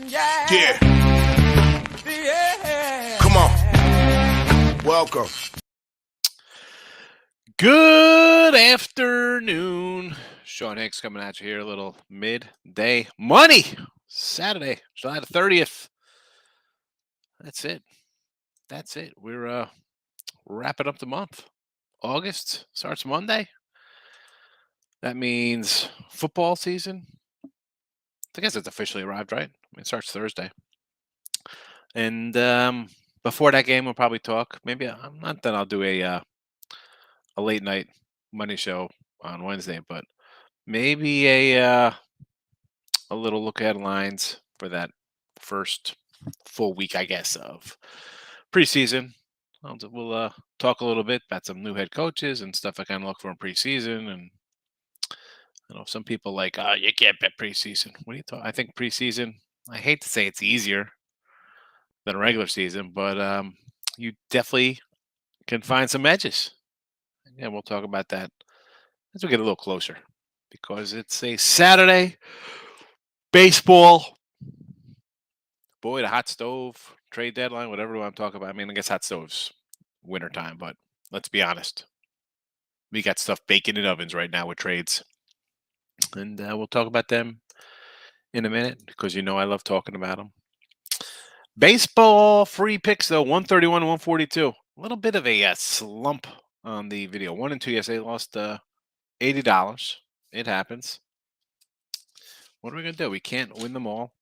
Yeah. Come on. Welcome. Good afternoon. Sean Higgs coming at you here, a little midday money. Saturday, July the 30th. That's it. We're wrapping up the month. August starts Monday. That means football season. I guess it's officially arrived, right? I mean, it starts Thursday. And before that game, we'll probably talk. Maybe I'm not that I'll do a late night money show on Wednesday, but maybe a little look at lines for that first full week, I guess, of preseason. We'll talk a little bit about some new head coaches and stuff I kind of look for in preseason. And some people like, you can't bet preseason. What do you talk? I think preseason. I hate to say it's easier than a regular season, but you definitely can find some edges. And we'll talk about that as we get a little closer, because it's a Saturday baseball. Boy, the hot stove, trade deadline, whatever I'm talking about. I mean, I guess hot stoves, wintertime, but let's be honest. We got stuff baking in ovens right now with trades. And we'll talk about them in a minute, because I love talking about them. Baseball free picks, though, 131 and 142. A little bit of a slump on the video. 1 and 2 yesterday, lost $80. It happens. What are we going to do? We can't win them all.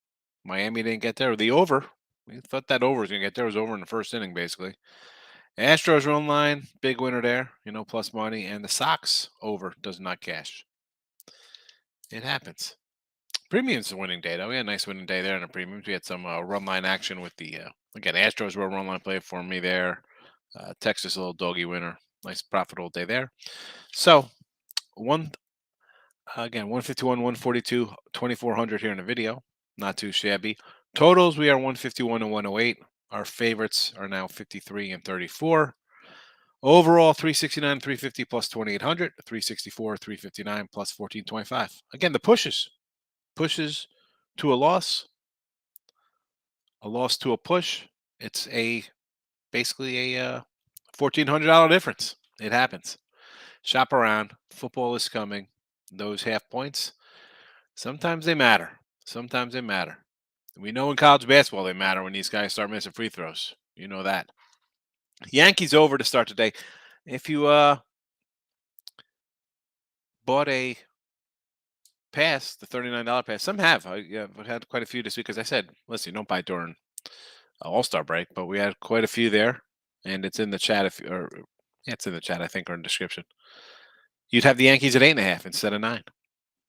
Miami didn't get there. The over. We thought that over was going to get there. It was over in the first inning, basically. Astros run line, big winner there, plus money. And the Sox over does not cash. It happens. Premium's a winning day, though. We had a nice winning day there in the premiums. We had some run line action with the, again, Astros were a run line play for me there. Texas, a little doggy winner. Nice profitable day there. So, 151, 142, 2,400 here in the video. Not too shabby. Totals, we are 151 and 108. Our favorites are now 53 and 34. Overall, 369, 350 plus 2,800, 364, 359 plus 1,425. Again, the pushes to a loss to a push. It's basically a $1,400 difference. It happens. Shop around. Football is coming. Those half points, sometimes they matter. We know in college basketball they matter when these guys start missing free throws. You know that. Yankees over to start today. If you bought a pass, the $39 pass, some have. I've had quite a few this week, because I said, listen, don't buy during All-Star break, but we had quite a few there, and it's in the chat. It's in the chat, I think, or in the description. You'd have the Yankees at 8.5 instead of 9.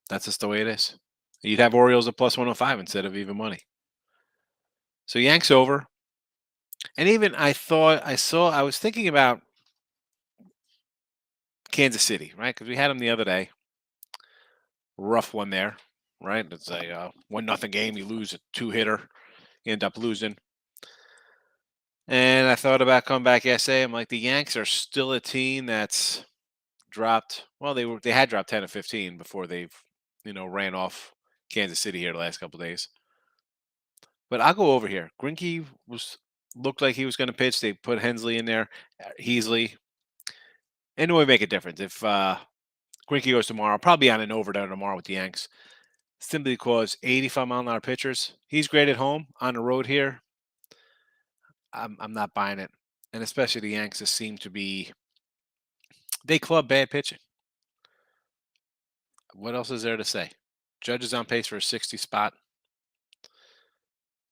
That's just the way it is. You'd have Orioles at plus 105 instead of even money. So Yanks over. And even I was thinking about Kansas City, right? Because we had them the other day. Rough one there, right? It's a 1-0 game. You lose a 2-hitter. You end up losing. And I thought about coming back yesterday. I'm like, the Yanks are still a team that's dropped. Well, they had dropped 10 to 15 before they've, ran off Kansas City here the last couple of days. But I'll go over here. Greinke looked like he was going to pitch. They put Hensley in there, Heasley. And it would make a difference if Greinke goes tomorrow. I'll probably be on an over there tomorrow with the Yanks, simply because 85-mile-an-hour pitchers. He's great at home. On the road here, I'm not buying it. And especially the Yanks just seem to be, they club bad pitching. What else is there to say? Judge is on pace for a 60 spot.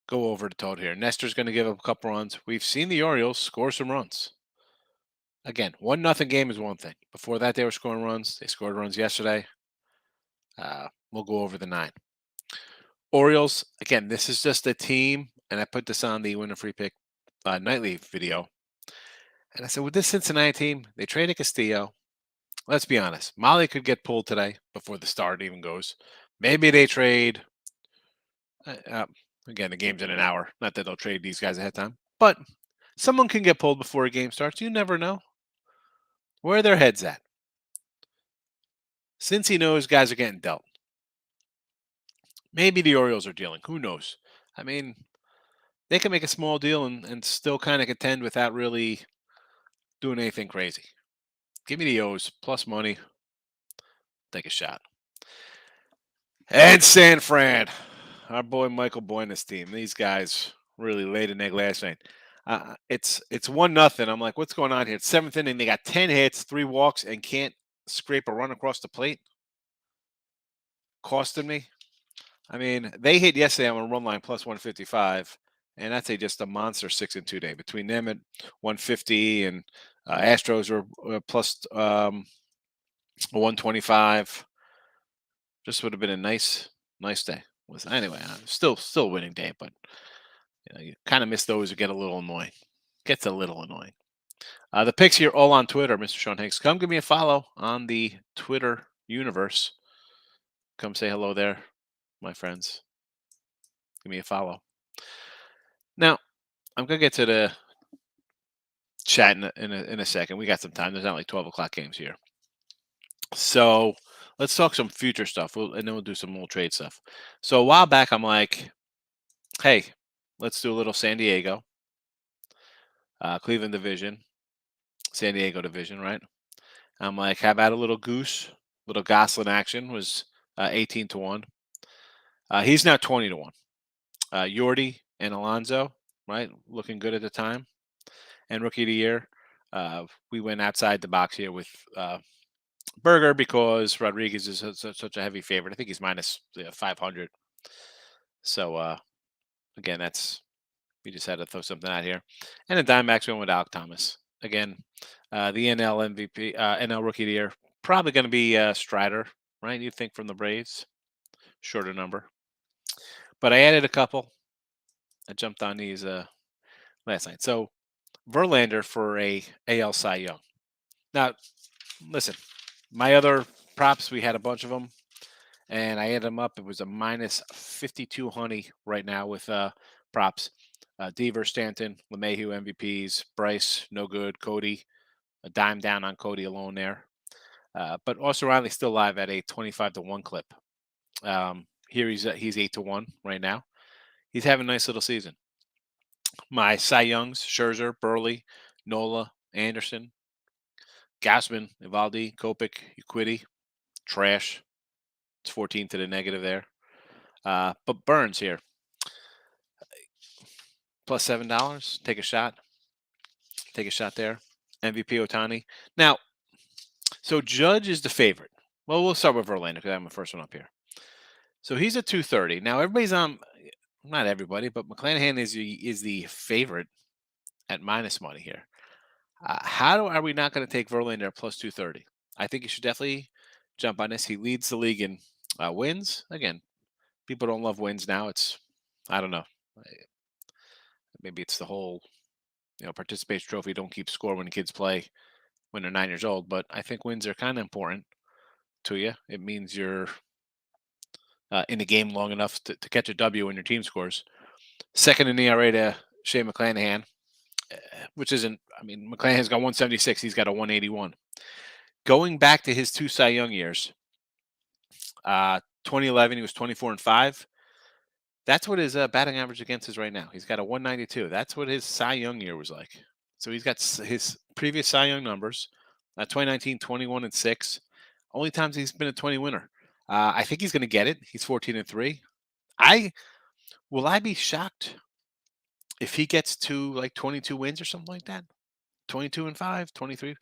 Go over the total here. Nestor's going to give up a couple runs. We've seen the Orioles score some runs. Again, 1-0 game is one thing. Before that, they were scoring runs. They scored runs yesterday. We'll go over the 9. Orioles, again, this is just a team, and I put this on the Winner Free Pick nightly video. And I said, with this Cincinnati team, they traded Castillo. Let's be honest. Molly could get pulled today before the start even goes. Maybe they trade. Again, the game's in an hour. Not that they'll trade these guys ahead of time. But someone can get pulled before a game starts. You never know where their head's at. Since he knows guys are getting dealt. Maybe the Orioles are dealing. Who knows? I mean, they can make a small deal and still kind of contend without really doing anything crazy. Give me the O's plus money. Take a shot. And San Fran, our boy Michael Boyna's team. These guys really laid an egg last night. It's 1-0. I'm like, what's going on here? It's seventh inning. They got 10 hits, 3 walks, and can't scrape a run across the plate. Costing me. I mean, they hit yesterday on a run line plus 155, and that's just a monster 6-2 day between them at 150 and Astros are plus 125. Just would have been a nice day. Anyway, still a winning day, but you kind of miss those. Or get a little annoying. Gets a little annoying. The picks here all on Twitter, Mr. Sean Higgs. Come give me a follow on the Twitter universe. Come say hello there, my friends. Give me a follow. Now, I'm gonna get to the chat in a second. We got some time. There's not like 12 o'clock games here. So let's talk some future stuff, and then we'll do some little trade stuff. So a while back, I'm like, hey, let's do a little San Diego, Cleveland division, San Diego division, right? I'm like, how about a little goose, little Goslin action was 18-1. He's now 20-1. Yordi and Alonso, right, looking good at the time. And rookie of the year, we went outside the box here with Berger because Rodriguez is such a heavy favorite. I think he's minus 500. So again, we just had to throw something out here. And the Diamondbacks went with Alec Thomas again. The NL MVP, NL Rookie of the Year, probably going to be Strider, right? You think from the Braves, shorter number. But I added a couple. I jumped on these last night. So Verlander for a AL Cy Young. Now, listen, my other props, we had a bunch of them, and I added them up. It was a minus 52 honey right now with props. Deaver, Stanton, LeMahieu MVPs, Bryce, no good, Cody, a dime down on Cody alone there. But also Riley still live at a 25-1 clip. Here he's 8-1 right now. He's having a nice little season. My Cy Youngs, Scherzer, Burley, Nola, Anderson, Gausman, Evaldi, Kopech, Uquidi, trash. It's 14 to the negative there. But Burns here, plus $7. Take a shot. Take a shot there. MVP Otani. Now, so Judge is the favorite. Well, we'll start with Verlander because I'm the first one up here. So he's at 230. Now everybody's on, not everybody, but McClanahan is the favorite at minus money here. Are we not going to take Verlander at plus 230? I think you should definitely jump on this. He leads the league in wins. Again, people don't love wins now. I don't know. Maybe it's the whole, participation trophy. Don't keep score when the kids play when they're 9 years old. But I think wins are kind of important to you. It means you're in the game long enough to catch a W when your team scores. Second in ERA to Shane McClanahan, which isn't. I mean, McClanahan's got 176. He's got a 181. Going back to his 2 Cy Young years, 2011 he was 24-5. That's what his batting average against is right now. He's got a 192. That's what his Cy Young year was like. So he's got his previous Cy Young numbers. 2019, 21-6. Only times he's been a 20 winner. I think he's going to get it. He's 14-3. Will I be shocked if he gets to like 22 wins or something like that? 22-5, 23,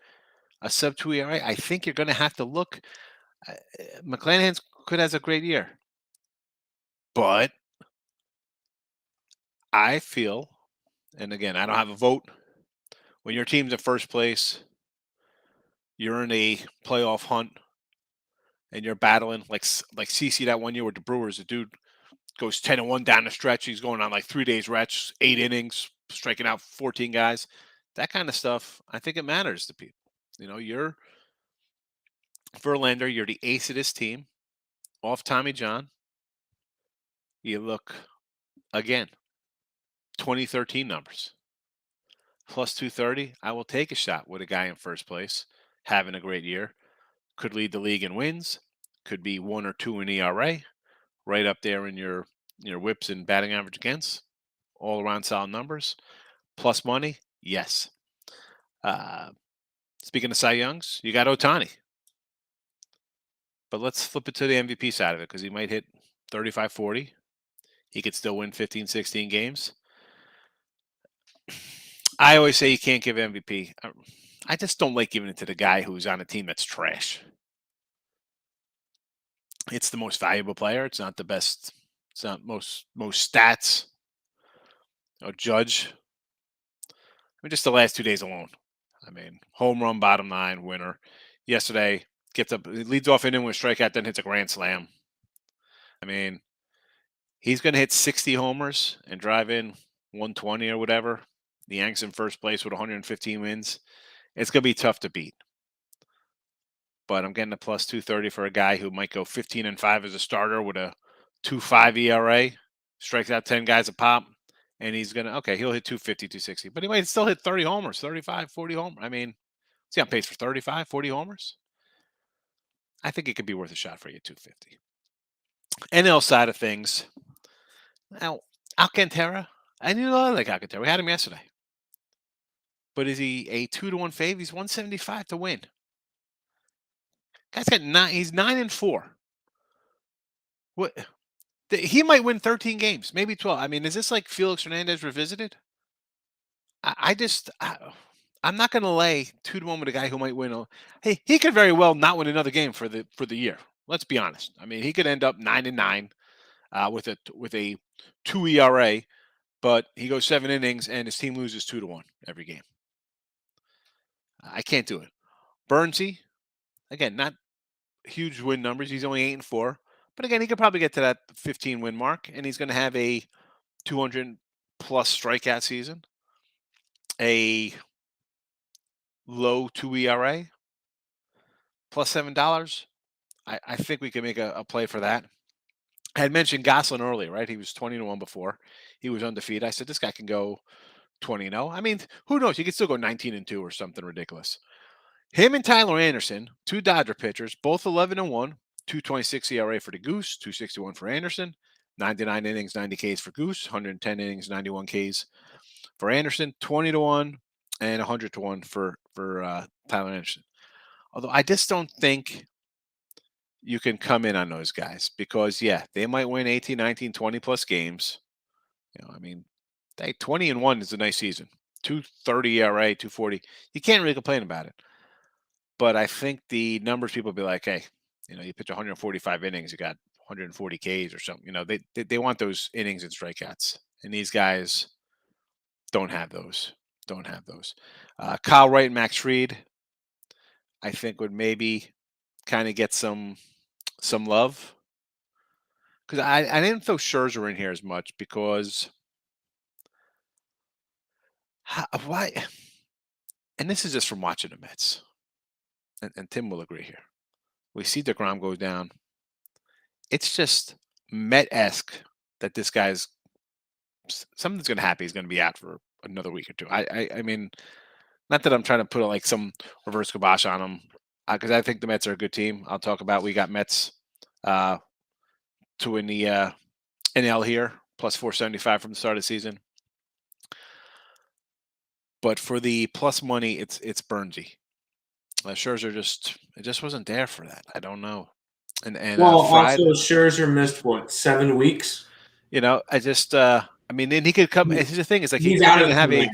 a sub 2 ERA. I think you're going to have to look. McClanahan could has a great year, but I feel, and again, I don't have a vote. When your team's in first place, you're in a playoff hunt, and you're battling like CC that one year with the Brewers. The dude goes 10-1 down the stretch. He's going on like 3 days stretch, 8 innings, striking out 14 guys. That kind of stuff, I think it matters to people. You're Verlander. You're the ace of this team. Off Tommy John. You look again. 2013 numbers. Plus 230. I will take a shot with a guy in first place, having a great year. Could lead the league in wins. Could be 1 or 2 in ERA. Right up there in your your whips and batting average against, all around solid numbers. Plus money, yes. Uh, Speaking of Cy Youngs, you got Otani. But let's flip it to the MVP side of it because he might hit 35, 40. He could still win 15, 16 games. I always say you can't give MVP. I just don't like giving it to the guy who's on a team that's trash. It's the most valuable player. It's not the best. It's not most stats. Judge. I mean, just the last 2 days alone. I mean, home run, bottom nine, winner. Yesterday, gets up, leads off inning with a strikeout, then hits a grand slam. I mean, he's going to hit 60 homers and drive in 120 or whatever. The Yanks in first place with 115 wins. It's going to be tough to beat. But I'm getting a plus 230 for a guy who might go 15-5 as a starter with a 2.5 ERA, strikes out 10 guys a pop, and he's going to, okay, he'll hit 250, 260, but he might still hit 30 homers, 35, 40 homers. I mean, is he on pace for 35, 40 homers? I think it could be worth a shot for you, 250. NL side of things. Now, Alcantara, I like Alcantara. We had him yesterday. But is he a 2-1 fave? He's 175 to win. Guy's got 9. He's 9-4. What? He might win 13 games, maybe 12. I mean, is this like Felix Hernandez revisited? I'm not going to lay 2-1 with a guy who might win. Hey, he could very well not win another game for the year. Let's be honest. I mean, he could end up 9-9 with a 2 ERA, but he goes 7 innings and his team loses 2-1 every game. I can't do it. Burnsy, again, not huge win numbers. He's only 8-4, but again, he could probably get to that 15 win mark, and he's going to have a 200 plus strikeout season, a low 2 ERA, plus $7. I think we can make a play for that. I had mentioned Goslin earlier, right? He was 20-1 before. He was undefeated. I said this guy can go 20-0. I mean, who knows? He could still go 19-2 or something ridiculous. Him and Tyler Anderson, 2 Dodger pitchers, both 11-1, 2.26 ERA for the Goose, 2.61 for Anderson, 99 innings, 90 Ks for Goose, 110 innings, 91 Ks for Anderson, 20-1, and 100-1 for Tyler Anderson. Although I just don't think you can come in on those guys because, yeah, they might win 18, 19, 20 plus games. I mean, 20-1 is a nice season. 2.30 ERA, 2.40. You can't really complain about it. But I think the numbers people will be like, hey, you pitch 145 innings, you got 140 Ks or something. They want those innings and strikeouts. And these guys don't have those. Kyle Wright and Max Fried, I think, would maybe kind of get some love. Because I didn't throw Scherzer in here as much because why? And this is just from watching the Mets. And Tim will agree here. We see DeGrom go down. It's just Met-esque that this guy's something's going to happen. He's going to be out for another week or two. I mean, not that I'm trying to put like some reverse kibosh on him, because I think the Mets are a good team. I'll talk about we got Mets to win the NL here, plus 475 from the start of the season. But for the plus money, it's Burnsy. Scherzer just wasn't there for that. I don't know. And Fried, also Scherzer missed what, 7 weeks? I mean, and he could come. Here's the thing: is like he could come in and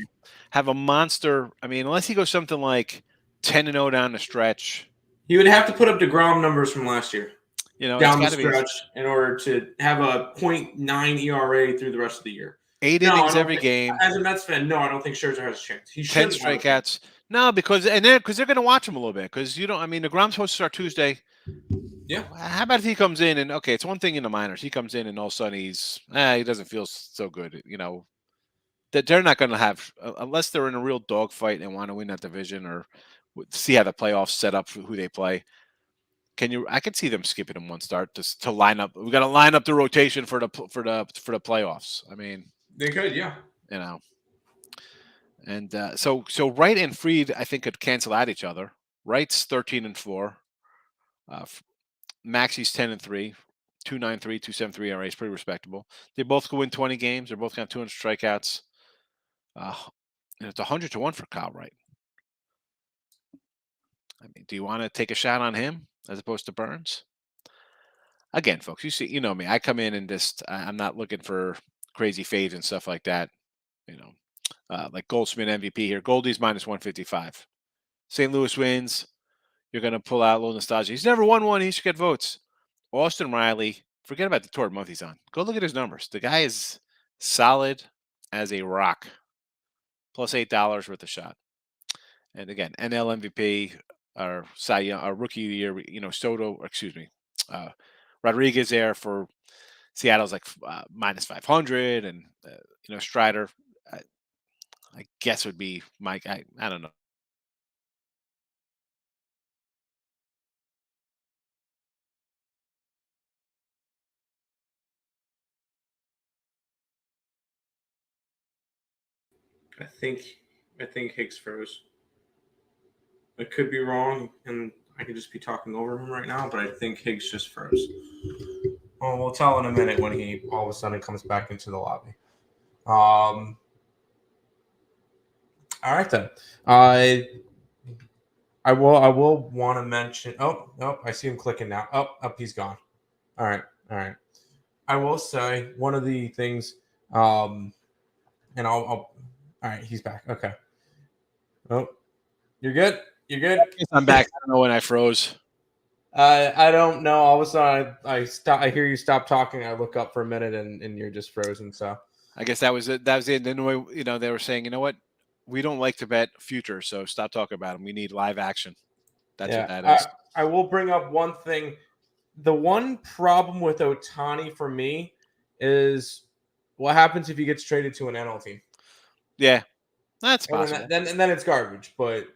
have a monster. I mean, unless he goes something like 10-0 down the stretch, he would have to put up DeGrom numbers from last year. Down the stretch in order to have a 0.9 ERA through the rest of the year. 8 innings every game. As a Mets fan, no, I don't think Scherzer has a chance. He 10 strikeouts. No, because they're going to watch him a little bit because I mean, DeGrom's supposed to start Tuesday. Yeah. How about if he comes in and it's one thing in the minors. He comes in and all of a sudden he doesn't feel so good. That they're not going to have unless they're in a real dogfight and want to win that division or see how the playoffs set up for who they play. I could see them skipping him one start just to line up. We got to line up the rotation for the playoffs. I mean, they could, yeah. And so Wright and Fried, I think, could cancel out each other. Wright's 13-4. Maxey's 10-3, 2.93, 2.73 ERA is pretty respectable. They both could win 20 games. They're both got 200 strikeouts. It's 100 to 1 for Kyle Wright. I mean, do you want to take a shot on him as opposed to Burns? Again, folks, you know me. I come in and just I'm not looking for crazy fades and stuff like that. Like Goldschmidt MVP here. Goldie's minus 155. St. Louis wins. You're going to pull out a little nostalgia. He's never won one. He should get votes. Austin Riley, forget about the tour month he's on. Go look at his numbers. The guy is solid as a rock. Plus $8 worth of shot. And again, NL MVP or Cy Young, or Rookie of the Year. Rodriguez there for Seattle's like minus 500, and Strider, I guess would be Mike. I don't know. I think Higgs froze. I could be wrong, and I could just be talking over him right now, but I think Higgs just froze. Well, we'll tell in a minute when he all of a sudden comes back into the lobby. All right then. I will want to mention. Oh, I see him clicking now. Up, he's gone. All right. I will say one of the things, and I'll. All right, he's back. Okay. Oh, you're good. You're good. I'm back. I don't know when I froze. I don't know. All of a sudden, I stop. I hear you stop talking. I look up for a minute, and you're just frozen. So I guess that was it. That was it. Then they were saying, you know what, we don't like to bet futures, so stop talking about them. We need live action. That's what that is. I will bring up one thing. The one problem with Ohtani for me is what happens if he gets traded to an NL team. Yeah, that's possible. Then it's garbage. But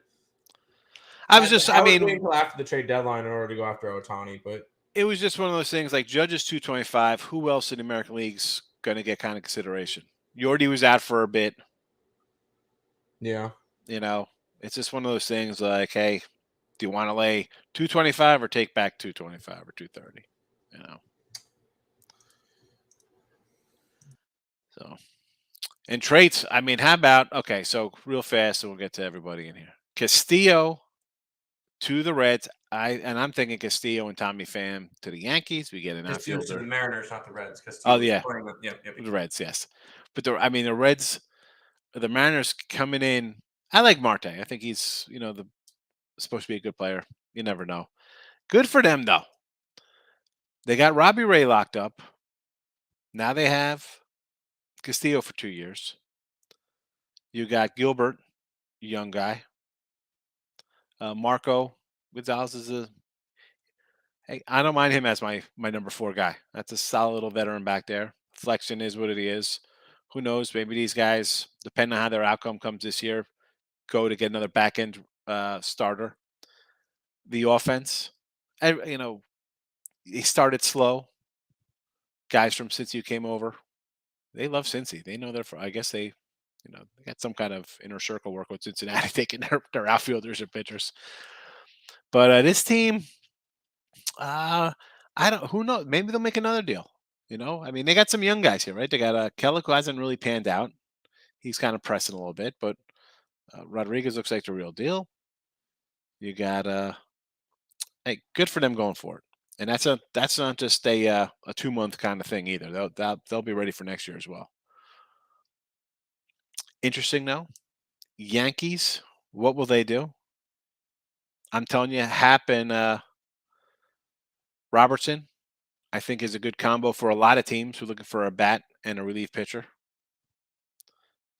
I was waiting until after the trade deadline in order to go after Ohtani. But it was just one of those things. Like Judge's 225. Who else in the American League's going to get kind of consideration? Yordi was out for a bit. Yeah, it's just one of those things. Like, hey, do you want to lay 225 or take back 225 or 230? So, and traits. I mean, how about so real fast, and we'll get to everybody in here. Castillo to the Reds. I'm thinking Castillo and Tommy Pham to the Yankees. We get an outfielder. To the Mariners, not the Reds. Castillo the Reds, yes. But the Reds, the Mariners coming in. I like Marte. I think he's supposed to be a good player. You never know. Good for them though. They got Robbie Ray locked up. Now they have Castillo for 2 years. You got Gilbert, young guy. Marco Gonzalez is I don't mind him as my number 4 guy. That's a solid little veteran back there. Flexion is what it is. Who knows? Maybe these guys, depending on how their outcome comes this year, go to get another back end starter. The offense, he started slow. Guys from Cincy who came over, they love Cincy. They know I guess they got some kind of inner circle work with Cincinnati taking their outfielders or pitchers. But this team, who knows? Maybe they'll make another deal. I mean, they got some young guys here, right? They got Kellick, who hasn't really panned out. He's kind of pressing a little bit, but Rodriguez looks like the real deal. You got hey, good for them going for it. And that's not just a 2-month kind of thing either. They'll be ready for next year as well. Interesting though. Yankees, what will they do? I'm telling you, Happ and Robertson, I think, is a good combo for a lot of teams who are looking for a bat and a relief pitcher.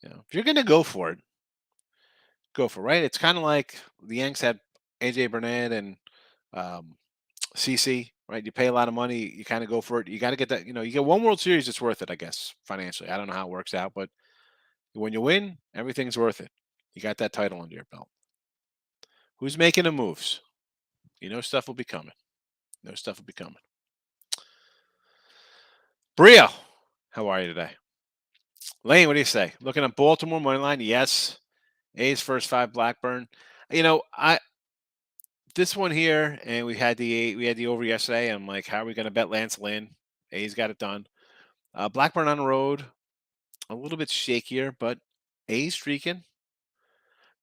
If you're going to go for it, go for it, right? It's kind of like the Yanks had AJ Burnett and CC, right? You pay a lot of money, you kind of go for it. You got to get that, you get one World Series, it's worth it, I guess, financially. I don't know how it works out, but when you win, everything's worth it. You got that title under your belt. Who's making the moves? Stuff will be coming. Brio, how are you today? Lane, what do you say? Looking at Baltimore money line, yes. A's first 5, Blackburn. This one here, and we had the over yesterday. I'm like, how are we going to bet Lance Lynn? A's got it done. Blackburn on the road, a little bit shakier, but A's streaking.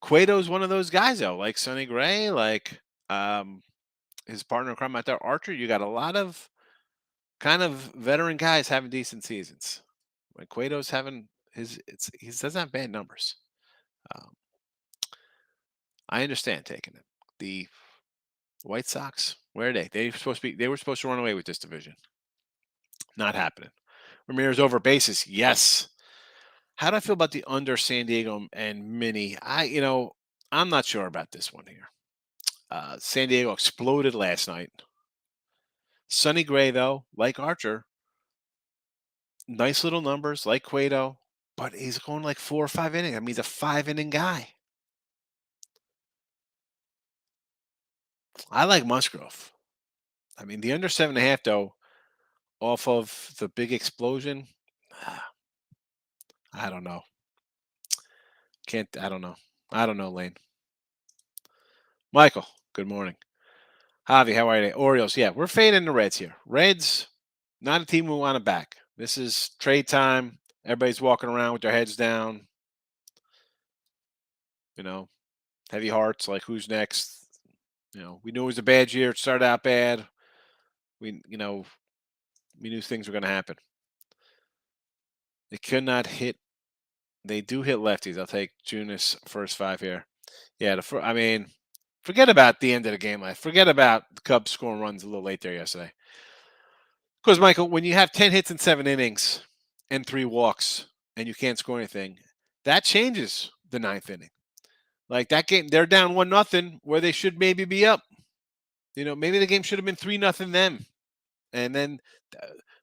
Cueto's one of those guys, though, like Sonny Gray, like his partner in crime out there, Archer. You got a lot of kind of veteran guys having decent seasons. When Cueto's having he doesn't have bad numbers. Um, I understand taking it. The White Sox, where are they? They were supposed to run away with this division. Not happening. Ramirez over bases, yes. How do I feel about the under San Diego and Mini? I'm not sure about this one here. San Diego exploded last night. Sonny Gray, though, like Archer, nice little numbers, like Cueto, but he's going like 4 or 5 innings. I mean, he's a 5-inning guy. I like Musgrove. I mean, the under 7.5, though, off of the big explosion, I don't know. I don't know. I don't know, Lane. Michael, good morning. Javi, how are you today? Orioles, yeah, we're fading the Reds here. Reds, not a team we want to back. This is trade time. Everybody's walking around with their heads down. Heavy hearts, like who's next? We knew it was a bad year. It started out bad. We knew things were going to happen. They could not hit. They do hit lefties. I'll take Junis first 5 here. Yeah, forget about the end of the game. Forget about the Cubs scoring runs a little late there yesterday. Because, Michael, when you have 10 hits in 7 innings and 3 walks and you can't score anything, that changes the 9th inning. Like that game, they're down 1-0 where they should maybe be up. Maybe the game should have been 3-0 them. And then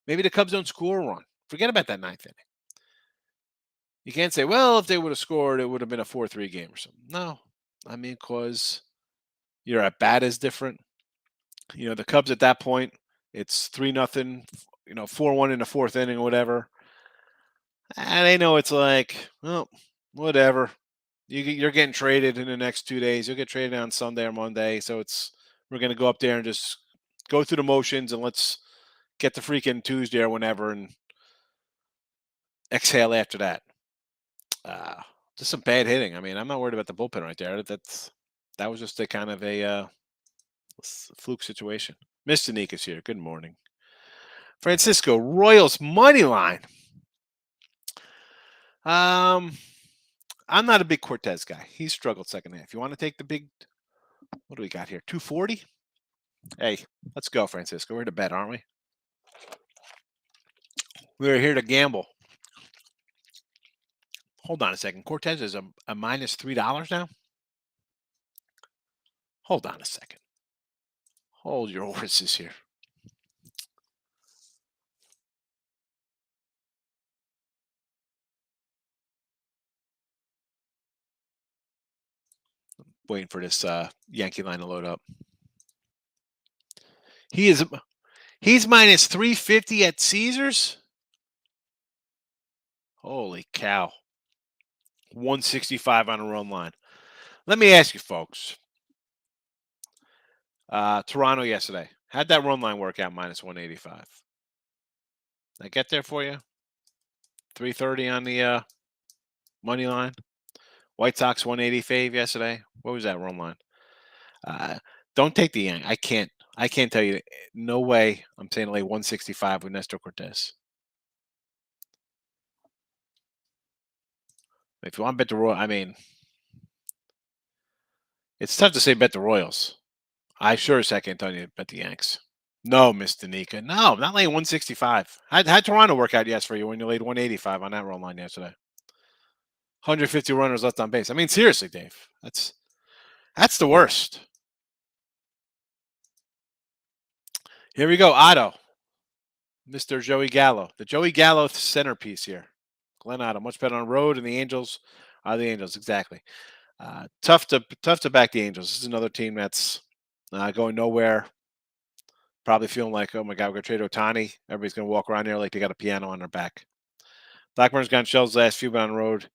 maybe the Cubs don't score a run. Forget about that 9th inning. You can't say, well, if they would have scored, it would have been a 4-3 game or something. No. Because your at bat is different. The Cubs at that point, it's 3-0, 4-1 in the 4th inning or whatever. And they know it's like, well, whatever. You're getting traded in the next 2 days. You'll get traded on Sunday or Monday. So we're going to go up there and just go through the motions and let's get the freaking Tuesday or whenever and exhale after that. Just some bad hitting. I'm not worried about the bullpen right there. That was just a kind of a fluke situation. Mr. Nika's here. Good morning. Francisco, Royals money line. I'm not a big Cortez guy. He struggled second half. You want to take the big, what do we got here? 240? Hey, let's go, Francisco. We're to bet, aren't we? We're here to gamble. Hold on a second. Cortez is a minus $3 now? Hold on a second. Hold your horses here. Waiting for this Yankee line to load up. He's minus 350 at Caesars? Holy cow. 165 on a run line. Let me ask you, folks. Toronto yesterday. How'd that run line work out minus 185? Did I get there for you? 330 on the money line. White Sox 180 fave yesterday. What was that run line? Don't take the Yank. I can't tell you. No way. I'm saying like 165 with Nestor Cortez. If you want to bet the Royals, it's tough to say bet the Royals. I sure as heck can't tell you to bet the Yanks. No, Mr. Nika. No, I'm not laying 165. How'd Toronto work out for you when you laid 185 on that run line yesterday? 150 runners left on base. Seriously, Dave. That's the worst. Here we go, Otto. Mr. Joey Gallo. The Joey Gallo centerpiece here. Glenn Otto, much better on the road, and the Angels are the Angels, exactly. Tough to back the Angels. This is another team that's going nowhere. Probably feeling like, oh my God, we're going to trade Ohtani. Everybody's going to walk around there like they got a piano on their back. Blackburn's gone shells last few, but on the road.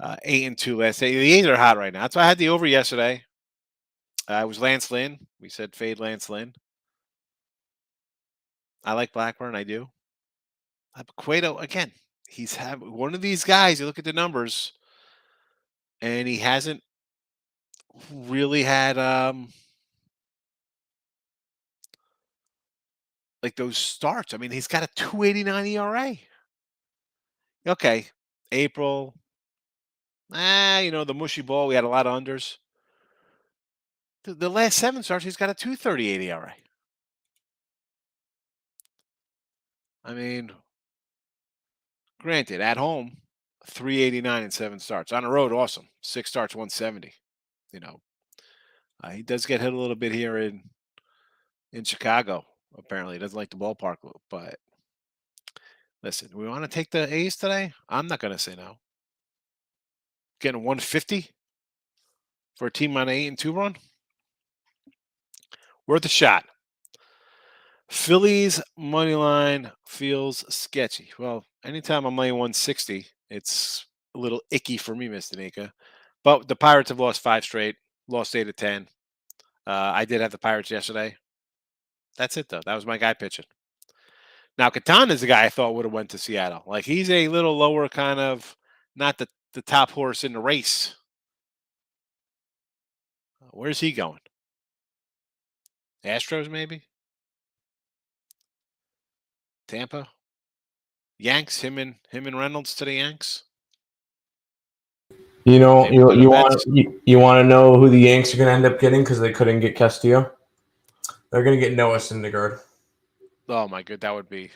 8-2 last day. The A's are hot right now. That's why I had the over yesterday. It was Lance Lynn. We said fade Lance Lynn. I like Blackburn. I do. Cueto, again, he's one of these guys. You look at the numbers, and he hasn't really had like those starts. I mean, he's got a 2.89 ERA. Okay, April. The mushy ball. We had a lot of unders. The last 7 starts, he's got a 2.38 ERA. I mean, granted, at home, 3.89 in 7 starts. On the road, awesome. 6 starts, 170. He does get hit a little bit here in Chicago. Apparently, he doesn't like the ballpark, but listen, we want to take the A's today. I'm not going to say no. Getting 150 for a team on an 8-2 run, worth a shot. Phillies money line feels sketchy. Well, anytime I'm laying 160, it's a little icky for me, Mr. Nika. But the Pirates have lost 5 straight, lost 8 of 10. I did have the Pirates yesterday. That's it, though. That was my guy pitching. Now, Catan is the guy I thought would have went to Seattle. Like, he's a little lower kind of, not the top horse in the race. Where's he going? Astros, maybe? Tampa? Yanks? Him and Reynolds to the Yanks? You know, Maybe go to you Mets. want to know who the Yanks are going to end up getting because they couldn't get Castillo? They're going to get Noah Syndergaard. Oh, my God. That would be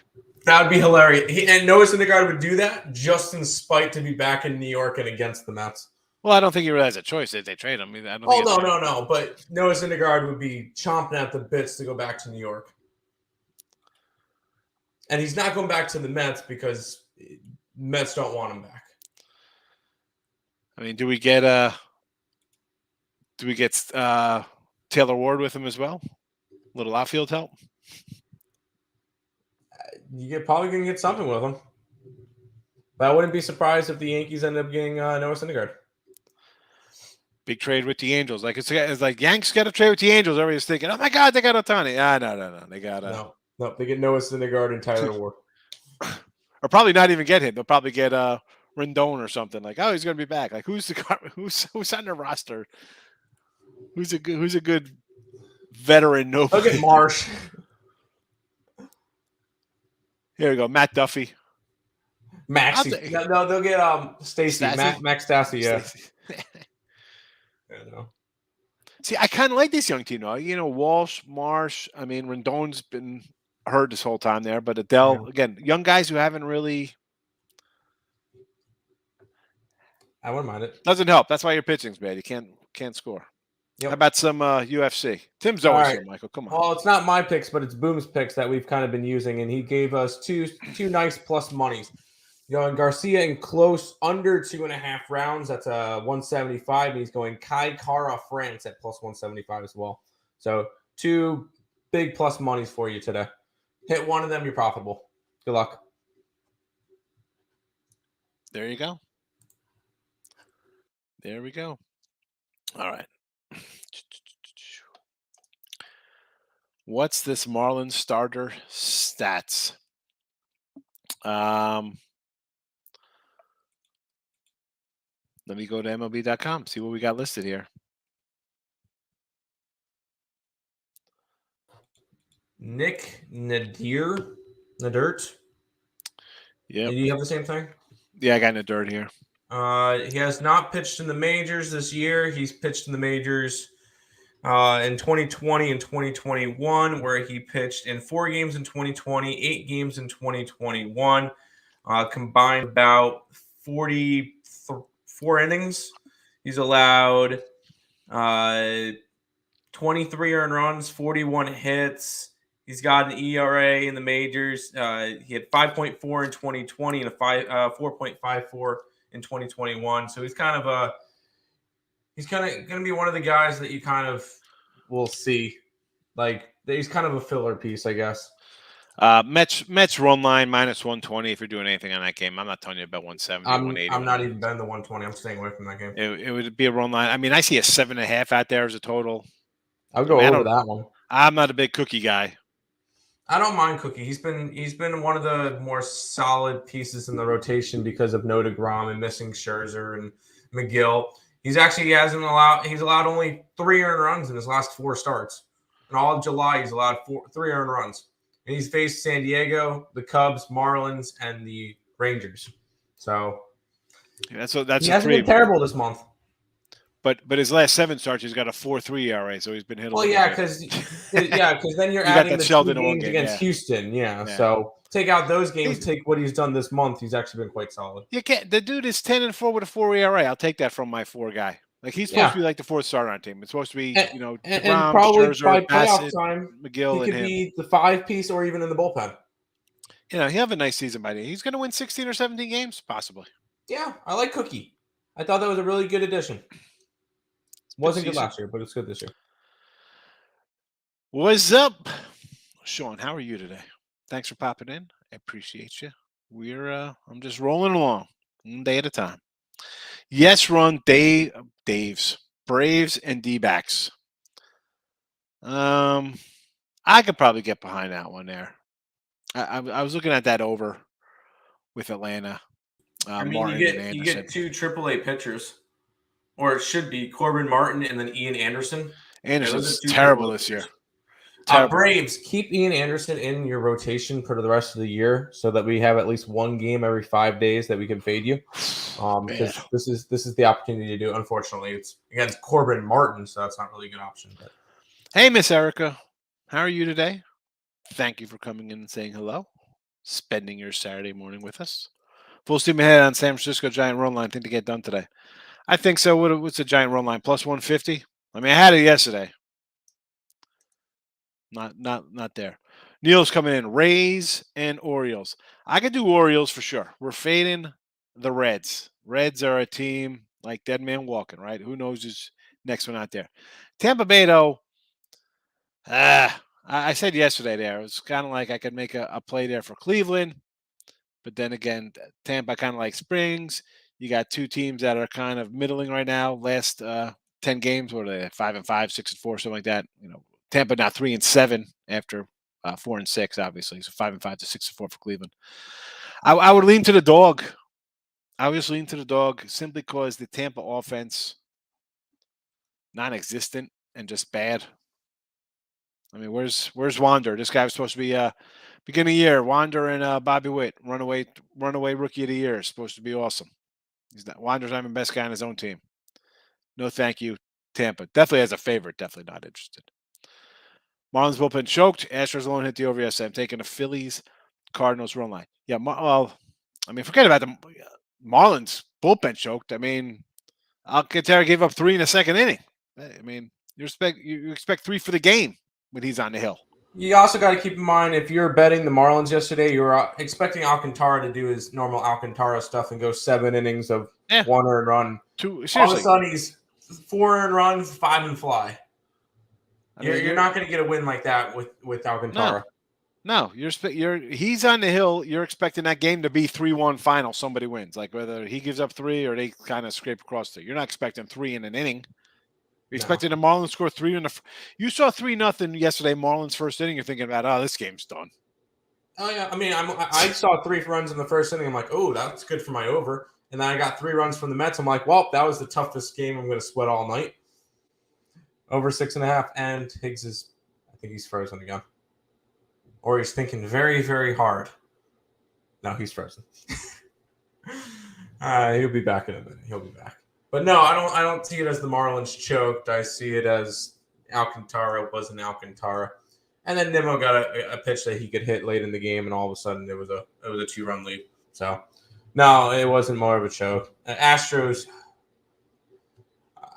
hilarious. And Noah Syndergaard would do that just in spite to be back in New York and against the Mets. Well, I don't think he really has a choice if they trade him. I don't think no. But Noah Syndergaard would be chomping at the bits to go back to New York. And he's not going back to the Mets because Mets don't want him back. I mean, do we get Taylor Ward with him as well? A little outfield help? You're probably going to get something with him. But I wouldn't be surprised if the Yankees end up getting Noah Syndergaard. Big trade with the Angels. Like it's like Yanks got to trade with the Angels. Everybody's thinking, oh my God, they got Ohtani. No. They got no. They get Noah Syndergaard and Tyler Ward. Or probably not even get him. They'll probably get Rendon or something. Like, oh, he's going to be back. Like, who's on the roster? Who's a good veteran? No. Look at Marsh. Here we go. Matt Duffy. Maxie. No, they'll get Stacy. Max Stassi, yeah. I know. See, I kind of like this young team, though. Walsh, Marsh. I mean, Rendon's been hurt this whole time there, but Adele, again, young guys who haven't really. I wouldn't mind it. Doesn't help. That's why your pitching's bad. You can't score. Yep. How about some UFC? Tim's always here, Michael. Come on. Well, it's not my picks, but it's Boom's picks that we've kind of been using, and he gave us two nice plus monies. Going Garcia in close under 2.5 rounds. That's a 175. And he's going Kai Kara France at plus 175 as well. So 2 big plus monies for you today. Hit one of them, you're profitable. Good luck. There you go. There we go. All right. What's this Marlins starter stats? Let me go to MLB.com, see what we got listed here. Nick Nadirt. Yeah. Do you have the same thing? Yeah, I got Nadirt here. He has not pitched in the majors this year. He's pitched in the majors in 2020 and 2021, where he pitched in 4 games in 2020, 8 games in 2021, combined about 44 innings. He's allowed 23 earned runs, 41 hits. He's got an ERA in the majors. He had 5.4 in 2020 and a 4.54 in 2021. So he's kind of going to be one of the guys that you kind of will see. Like, he's kind of a filler piece, I guess. Mets run line minus 120 if you're doing anything on that game. I'm not telling you about 170, 180. I'm not even betting the 120. I'm staying away from that game. It would be a run line. I mean, I see a 7.5 out there as a total. I would go over that one. I'm not a big cookie guy. I don't mind Cookie. He's been one of the more solid pieces in the rotation because of no DeGrom and missing Scherzer and McGill. He's allowed only 3 earned runs in his last 4 starts. In all of July, he's allowed 3 earned runs. And he's faced San Diego, the Cubs, Marlins, and the Rangers. So that's he a hasn't 3. been terrible this month. But his last 7 starts, he's got a 4.3 ERA, so he's been hit a little bit. Because then you're You got adding that the 2 Sheldon games game, against yeah. Houston. Yeah, so take out those games, take what he's done this month. He's actually been quite solid. You can't. The dude is 10-4 with a 4 ERA. I'll take that from my 4 guy. Like he's supposed to be like the 4th starter on the team. It's supposed to be and DeGrom, probably Scherzer, by Bassett, playoff time, McGill, he and could him. be the 5-piece or even in the bullpen. He'll have a nice season by the end. He's going to win 16 or 17 games, possibly. Yeah, I like Cookie. I thought that was a really good addition. Wasn't good last year, but it's good this year. What's up, Sean? How are you today? Thanks for popping in. I appreciate you. I'm just rolling along, one day at a time. Yes, run Dave's Braves and D-backs. I could probably get behind that one there. I was looking at that over with Atlanta. Martin and Anderson. You get 2 AAA pitchers, or it should be Corbin Martin and then Ian Anderson. Anderson's terrible this year. Braves, keep Ian Anderson in your rotation for the rest of the year so that we have at least 1 game every 5 days that we can fade you. Because this is the opportunity to do it. Unfortunately, it's against Corbin Martin, so that's not really a good option. But hey, Miss Erica, how are you today? Thank you for coming in and saying hello, spending your Saturday morning with us. Full steam ahead on San Francisco Giant run line. Thing to get done today. I think so. What's the Giant run line? Plus 150. I mean, I had it yesterday. Not there. Neil's coming in. Rays and Orioles. I could do Orioles for sure. We're fading the Reds. Reds are a team like dead man walking, right? Who knows who's next one out there? Tampa Bay, though. I said yesterday there. It was kind of like I could make a play there for Cleveland. But then again, Tampa kind of like Springs. You got 2 teams that are kind of middling right now. Last 10 games, what are they? 5-5, 6-4, something like that. Tampa now 3-7 after 4-6, obviously. So 5-5 to 6-4 for Cleveland. I would lean to the dog. I would just lean to the dog simply because the Tampa offense non-existent and just bad. I mean, where's Wander? This guy was supposed to be beginning of the year. Wander and Bobby Witt, runaway rookie of the year, supposed to be awesome. Wander's not even best guy on his own team. No, thank you, Tampa. Definitely as a favorite. Definitely not interested. Marlins bullpen choked. Astros alone hit the over yesterday. I'm taking the Phillies, Cardinals run line. Yeah, forget about the Marlins bullpen choked. I mean, Alcantara gave up 3 in the second inning. I mean, you expect 3 for the game when he's on the hill. You also got to keep in mind, if you're betting the Marlins yesterday, you were expecting Alcantara to do his normal Alcantara stuff and go 7 innings of 1 earned run. Seriously. All of a sudden, he's 4 earned runs, 5 and fly. You're not going to get a win like that with Alcantara. No, he's on the hill. You're expecting that game to be 3-1 final. Somebody wins, like whether he gives up 3 or they kind of scrape across 3. You're not expecting 3 in an inning. You're expecting the Marlins to score 3 in the. You saw 3-0 yesterday. Marlins first inning. You're thinking about, this game's done. Oh yeah, I mean, I saw 3 runs in the first inning. I'm like, oh, that's good for my over. And then I got 3 runs from the Mets. I'm like, well, that was the toughest game I'm going to sweat all night. Over 6.5, and Higgs I think he's frozen again. Or he's thinking very, very hard. No, he's frozen. He'll be back in a minute. He'll be back. But no, I don't see it as the Marlins choked. I see it as Alcantara wasn't Alcantara. And then Nimmo got a pitch that he could hit late in the game, and all of a sudden it was a 2-run lead. So, no, it wasn't more of a choke. Astros,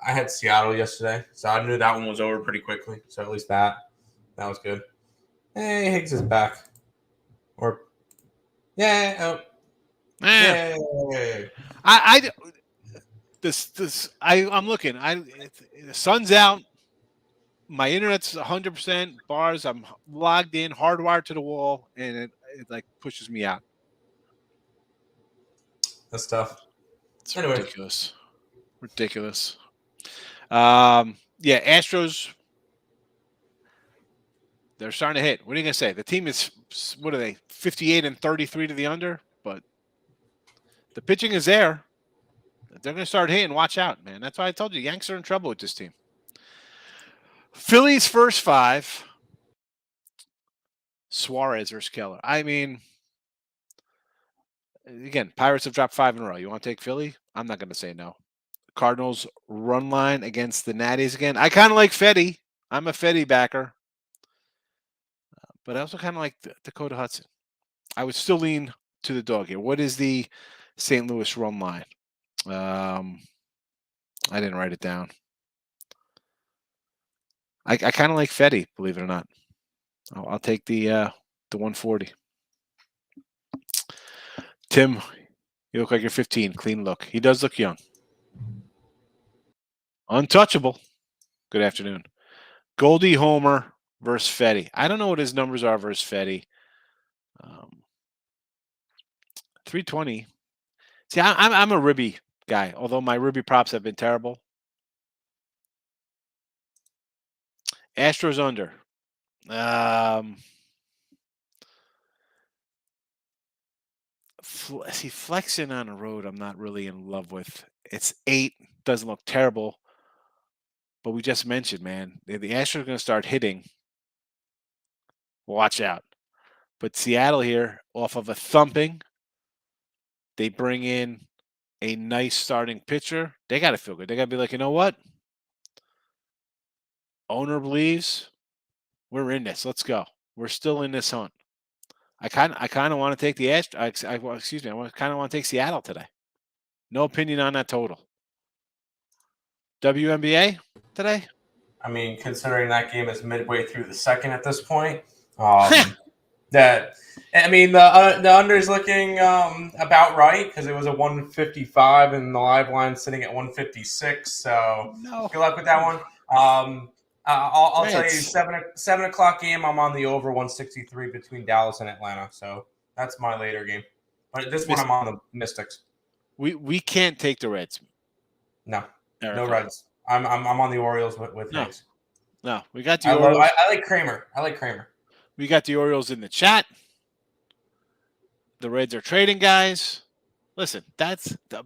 I had Seattle yesterday, so I knew that one was over pretty quickly. So at least that was good. Hey, Higgs is back. I'm looking. The sun's out. My internet's 100% bars. I'm logged in, hardwired to the wall, and it like pushes me out. That's tough. It's ridiculous. Astros. They're starting to hit. What are you going to say? The team is, what are they, 58 and 33 to the under? But the pitching is there. They're going to start hitting. Watch out, man. That's why I told you, Yanks are in trouble with this team. Phillies first 5. Suarez versus Keller. I mean, again, Pirates have dropped 5 in a row. You want to take Philly? I'm not going to say no. Cardinals run line against the Natties again. I kind of like Fetty. I'm a Fetty backer. But I also kind of like Dakota Hudson. I would still lean to the dog here. What is the St. Louis run line? I didn't write it down. I kind of like Fetty, believe it or not. I'll take the 140. Tim, you look like you're 15. Clean look. He does look young. Untouchable. Good afternoon. Goldie Homer versus Fetty. I don't know what his numbers are versus Fetty. 320. See, I'm a Ribby guy, although my Ribby props have been terrible. Astros under. See, flexing on the road, I'm not really in love with. It's 8. Doesn't look terrible. But we just mentioned, man, the Astros are going to start hitting. Watch out. But Seattle here, off of a thumping, they bring in a nice starting pitcher. They got to feel good. They got to be like, you know what? Owner believes we're in this. Let's go. We're still in this hunt. I kind of want to take the Astros. I kind of want to take Seattle today. No opinion on that total. WNBA today? I mean, considering that game is midway through the second at this point, the under is looking about right because it was a 155 and the live line sitting at 156. So good luck with that one. I'll tell you, 7 o'clock game. I'm on the over 163 between Dallas and Atlanta. So that's my later game. But this one, I'm on the Mystics. We can't take the Reds. No, no Reds. I'm on the Orioles with Higgs. No, we got the Orioles. I like Kramer. We got the Orioles in the chat. The Reds are trading guys. Listen,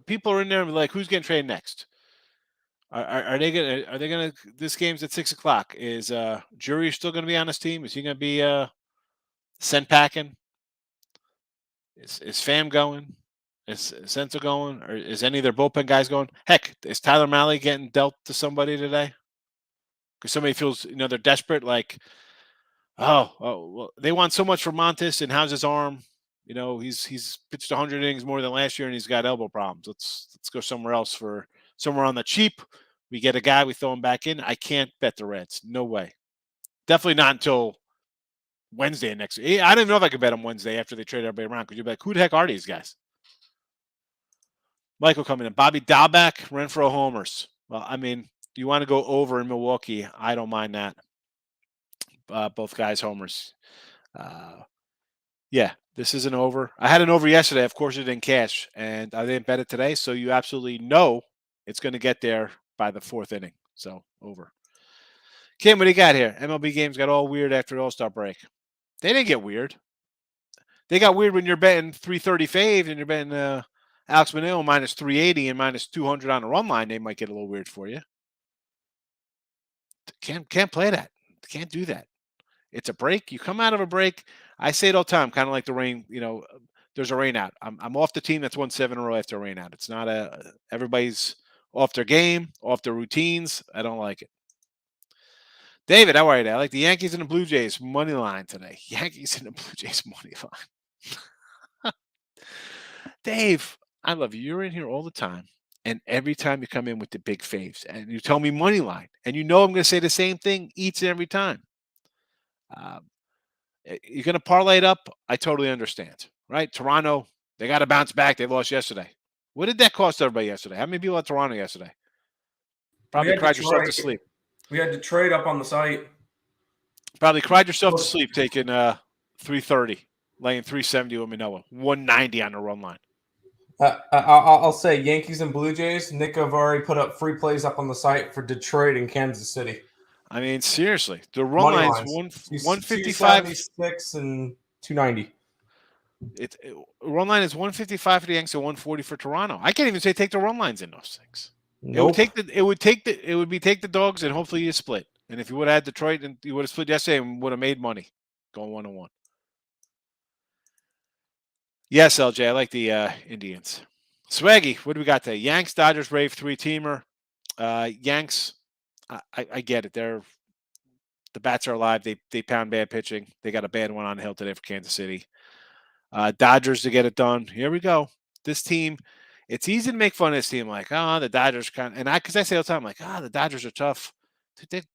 people are in there like, who's getting traded next? Are they gonna? This game's at 6 o'clock. Is Jury still gonna be on this team? Is he gonna be sent packing? Is Pham going? Is Senso going? Or is any of their bullpen guys going? Heck, is Tyler Mahle getting dealt to somebody today? Because somebody feels they're desperate. Like, well, they want so much from Montes, and how's his arm? He's pitched 100 innings more than last year, and he's got elbow problems. Let's go somewhere else for somewhere on the cheap. We get a guy, we throw him back in. I can't bet the Reds. No way. Definitely not until Wednesday next week. I don't even know if I could bet them Wednesday after they trade everybody around. Because you'd be like, who the heck are these guys? Michael coming in. Bobby Dalbec, Renfroe homers. Well, I mean, you want to go over in Milwaukee. I don't mind that. Both guys homers. Yeah, this is an over. I had an over yesterday. Of course, it didn't cash, and I didn't bet it today. So you absolutely know it's going to get there by the 4th inning. So over. Kim, what do you got here? MLB games got all weird after the All-Star break. They didn't get weird. They got weird when you're betting 330 fave and you're betting Alex Manillo minus 380 and minus 200 on the run line. They might get a little weird for you. Can't play that. Can't do that. It's a break. You come out of a break. I say it all the time, kind of like the rain. There's a rain out. I'm off the team that's won 7 in a row after a rain out. It's not everybody's off their game, off their routines. I don't like it. David, how are you? I like the Yankees and the Blue Jays money line today. Yankees and the Blue Jays money line. Dave, I love you. You're in here all the time. And every time you come in with the big faves and you tell me money line, and I'm going to say the same thing each and every time. You're going to parlay it up. I totally understand, right? Toronto, they got to bounce back. They lost yesterday. What did that cost everybody yesterday? How many people at Toronto yesterday? Probably cried yourself to sleep. We had to trade up on the site. Probably cried yourself to sleep taking 330, laying 370 with Manoa, 190 on the run line. I'll say Yankees and Blue Jays. Nick have already put up free plays up on the site for Detroit and Kansas City. I mean, seriously, the run Money line is lines. 155. 276 and 290. Run line is 155 for the Yanks and 140 for Toronto. I can't even say take the run lines in those things. Nope. It would be take the dogs and hopefully you split. And if you would have had Detroit and you would have split yesterday and would have made money going 1-1. Yes, LJ, I like the Indians. Swaggy, what do we got today? Yanks, Dodgers, Brave, 3-teamer. Yanks, I get it. The bats are alive. They pound bad pitching. They got a bad one on the hill today for Kansas City. Dodgers to get it done. Here we go. This team, it's easy to make fun of this team. Like, the Dodgers because I say all the time, like, the Dodgers are tough. They've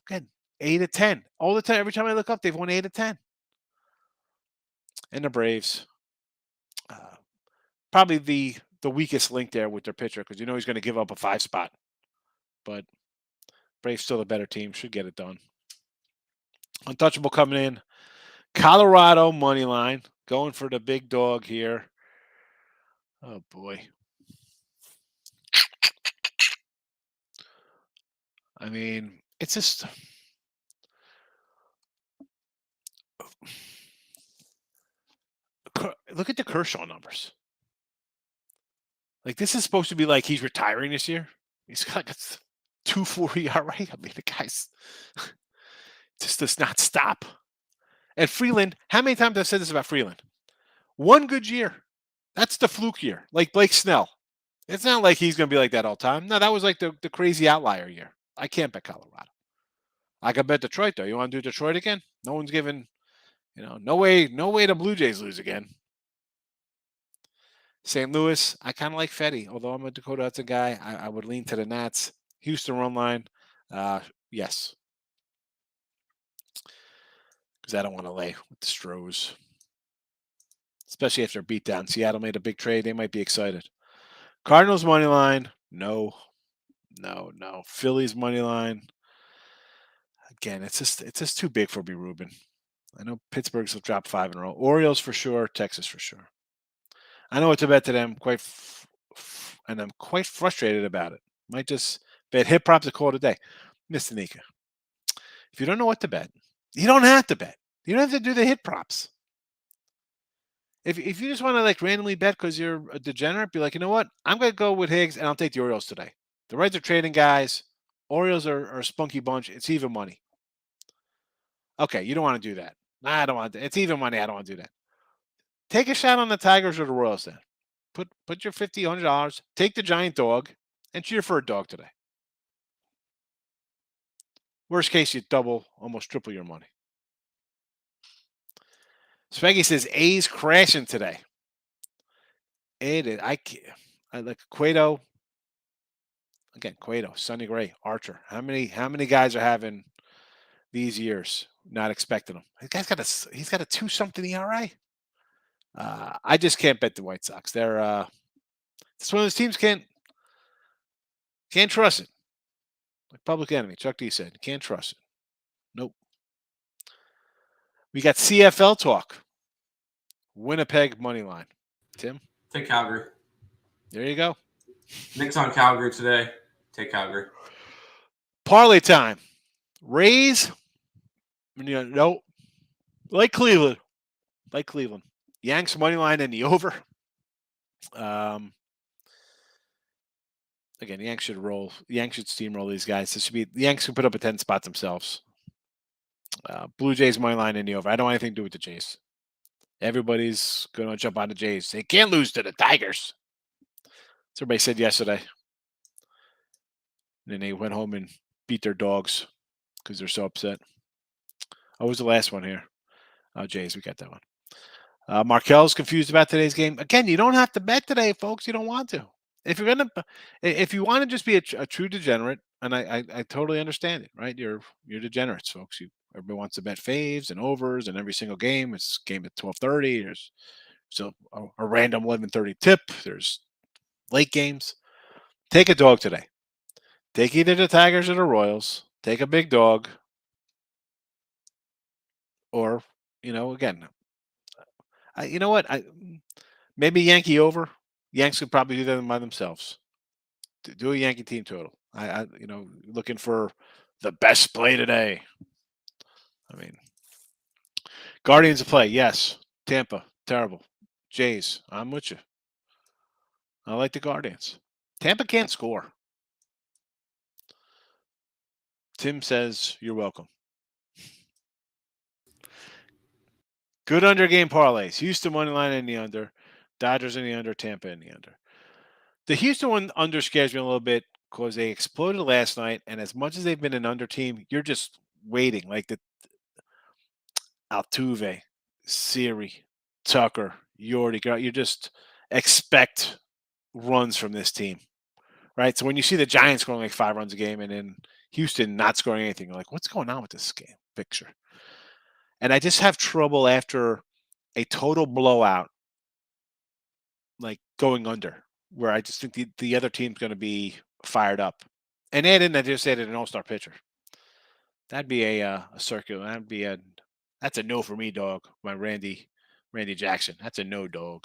got 8 of 10 all the time. Every time I look up, they've won 8 of 10. And the Braves, probably the weakest link there with their pitcher because he's going to give up a 5 spot. But Braves still a better team. Should get it done. Untouchable coming in. Colorado money line. Going for the big dog here. Oh, boy. I mean, it's just... Look at the Kershaw numbers. Like, this is supposed to be like he's retiring this year. He's got like a 2.40 ERA. I mean, the guy's just does not stop. And Freeland, how many times have I said this about Freeland? One good year. That's the fluke year, like Blake Snell. It's not like he's going to be like that all the time. No, that was like the crazy outlier year. I can't bet Colorado. I can bet Detroit, though. You want to do Detroit again? No one's giving, no way the Blue Jays lose again. St. Louis, I kind of like Fetty. Although I'm a Dakota Hudson guy, I would lean to the Nats. Houston run line, yes. Because I don't want to lay with the Stros. Especially after a beatdown. Seattle made a big trade. They might be excited. Cardinals money line, no. Phillies money line. Again, it's just too big for B. Rubin. I know Pittsburgh's will drop 5 in a row. Orioles for sure. Texas for sure. I know what to bet to them. And I'm quite frustrated about it. Might just bet hip props a call today. Mr. Nika. If you don't know what to bet, you don't have to bet. You don't have to do the hit props. If you just want to like randomly bet because you're a degenerate, be like, you know what? I'm going to go with Higgs and I'll take the Orioles today. The Reds are trading guys. Orioles are a spunky bunch. It's even money. Okay, you don't want to do that. I don't want to. It's even money. I don't want to do that. Take a shot on the Tigers or the Royals then. Put your $50, $100. Take the giant dog and cheer for a dog today. Worst case, you double, almost triple your money. Spaggy says A's crashing today. It is. I like Cueto. Again, Cueto, Sonny Gray, Archer. How many guys are having these years not expecting them? He's got a 2-something ERA. I just can't bet the White Sox. They're it's one of those teams can't trust it. Like Public Enemy, Chuck D said, can't trust it. Nope. We got CFL talk. Winnipeg money line. Tim? Take Calgary. There you go. Nick's on Calgary today. Take Calgary. Parlay time. Rays. No. Like Cleveland. Yanks money line and the over. Again, the Yanks should roll. The Yanks should steamroll these guys. The Yanks can put up a 10 spot themselves. Blue Jays money line and the over. I don't want anything to do with the Jays. Everybody's going to jump on the Jays. They can't lose to the Tigers. That's what everybody said yesterday. And then they went home and beat their dogs because they're so upset. What was the last one here? Oh, Jays, we got that one. Markel's confused about today's game. Again, you don't have to bet today, folks. You don't want to. If you want to just be a true degenerate, and I totally understand it, right? You're degenerates, folks. Everybody wants to bet faves and overs, and every single game. It's game at 12:30. There's still a random 11:30 tip. There's late games. Take a dog today. Take either the Tigers or the Royals. Take a big dog. Or, again, you know what? Maybe Yankee over. Yanks could probably do that by themselves. Do a Yankee team total. Looking for The best play today. I mean, Guardians of play, yes. Tampa, terrible. Jays, I'm with you. I like the Guardians. Tampa can't score. Tim says you're welcome. Good under game parlays. Houston money line in the under. Dodgers in the under. Tampa in the under. The Houston one under scares me a little bit because they exploded last night, and as much as they've been an under team, you're just waiting. Like the Altuve, Siri, Tucker, Yordi, you just expect runs from this team, right? So when you see the Giants scoring like 5 runs a game and then Houston not scoring anything, you're like, what's going on with this game picture? And I just have trouble after a total blowout, like going under, where I just think the other team's going to be fired up. And I just added an all-star pitcher. That'd be a circular. That's a no for me, dog. My Randy Jackson. That's a no, dog.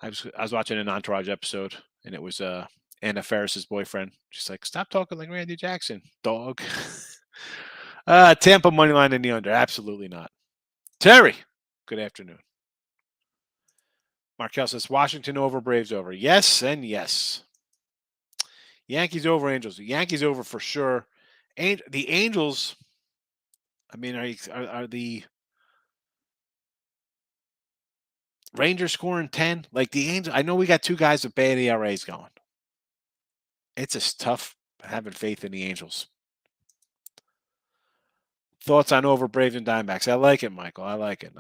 I was watching an Entourage episode, and it was Anna Faris's boyfriend. She's like, "Stop talking like Randy Jackson, dog." Tampa money line in the under. Absolutely not. Terry, good afternoon. Markel says Washington over, Braves over. Yes and yes. Yankees over, Angels. Yankees over for sure. And the Angels. I mean, are the Rangers scoring 10? Like the Angels, I know we got 2 guys with bad ERAs going. It's just tough having faith in the Angels. Thoughts on over Braves and Diamondbacks? I like it, Michael. I like it.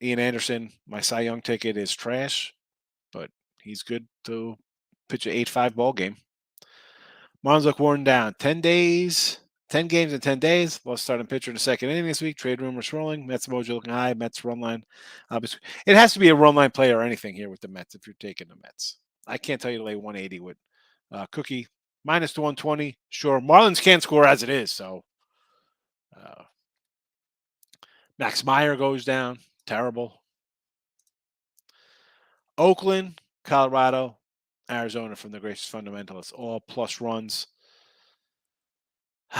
Ian Anderson, my Cy Young ticket is trash, but he's good to pitch an 8-5 ball game. Marlins look worn down. 10 days, 10 games in 10 days. Lost starting pitcher in the second inning this week. Trade rumors rolling. Mets mojo looking high. Mets run line. Obviously, it has to be a run line play or anything here with the Mets if you're taking the Mets. I can't tell you to lay 180 with Cookie. Minus to 120. Sure. Marlins can't score as it is, so Max Meyer goes down. Terrible. Oakland, Colorado, Arizona from the greatest fundamentalists. All plus runs. No.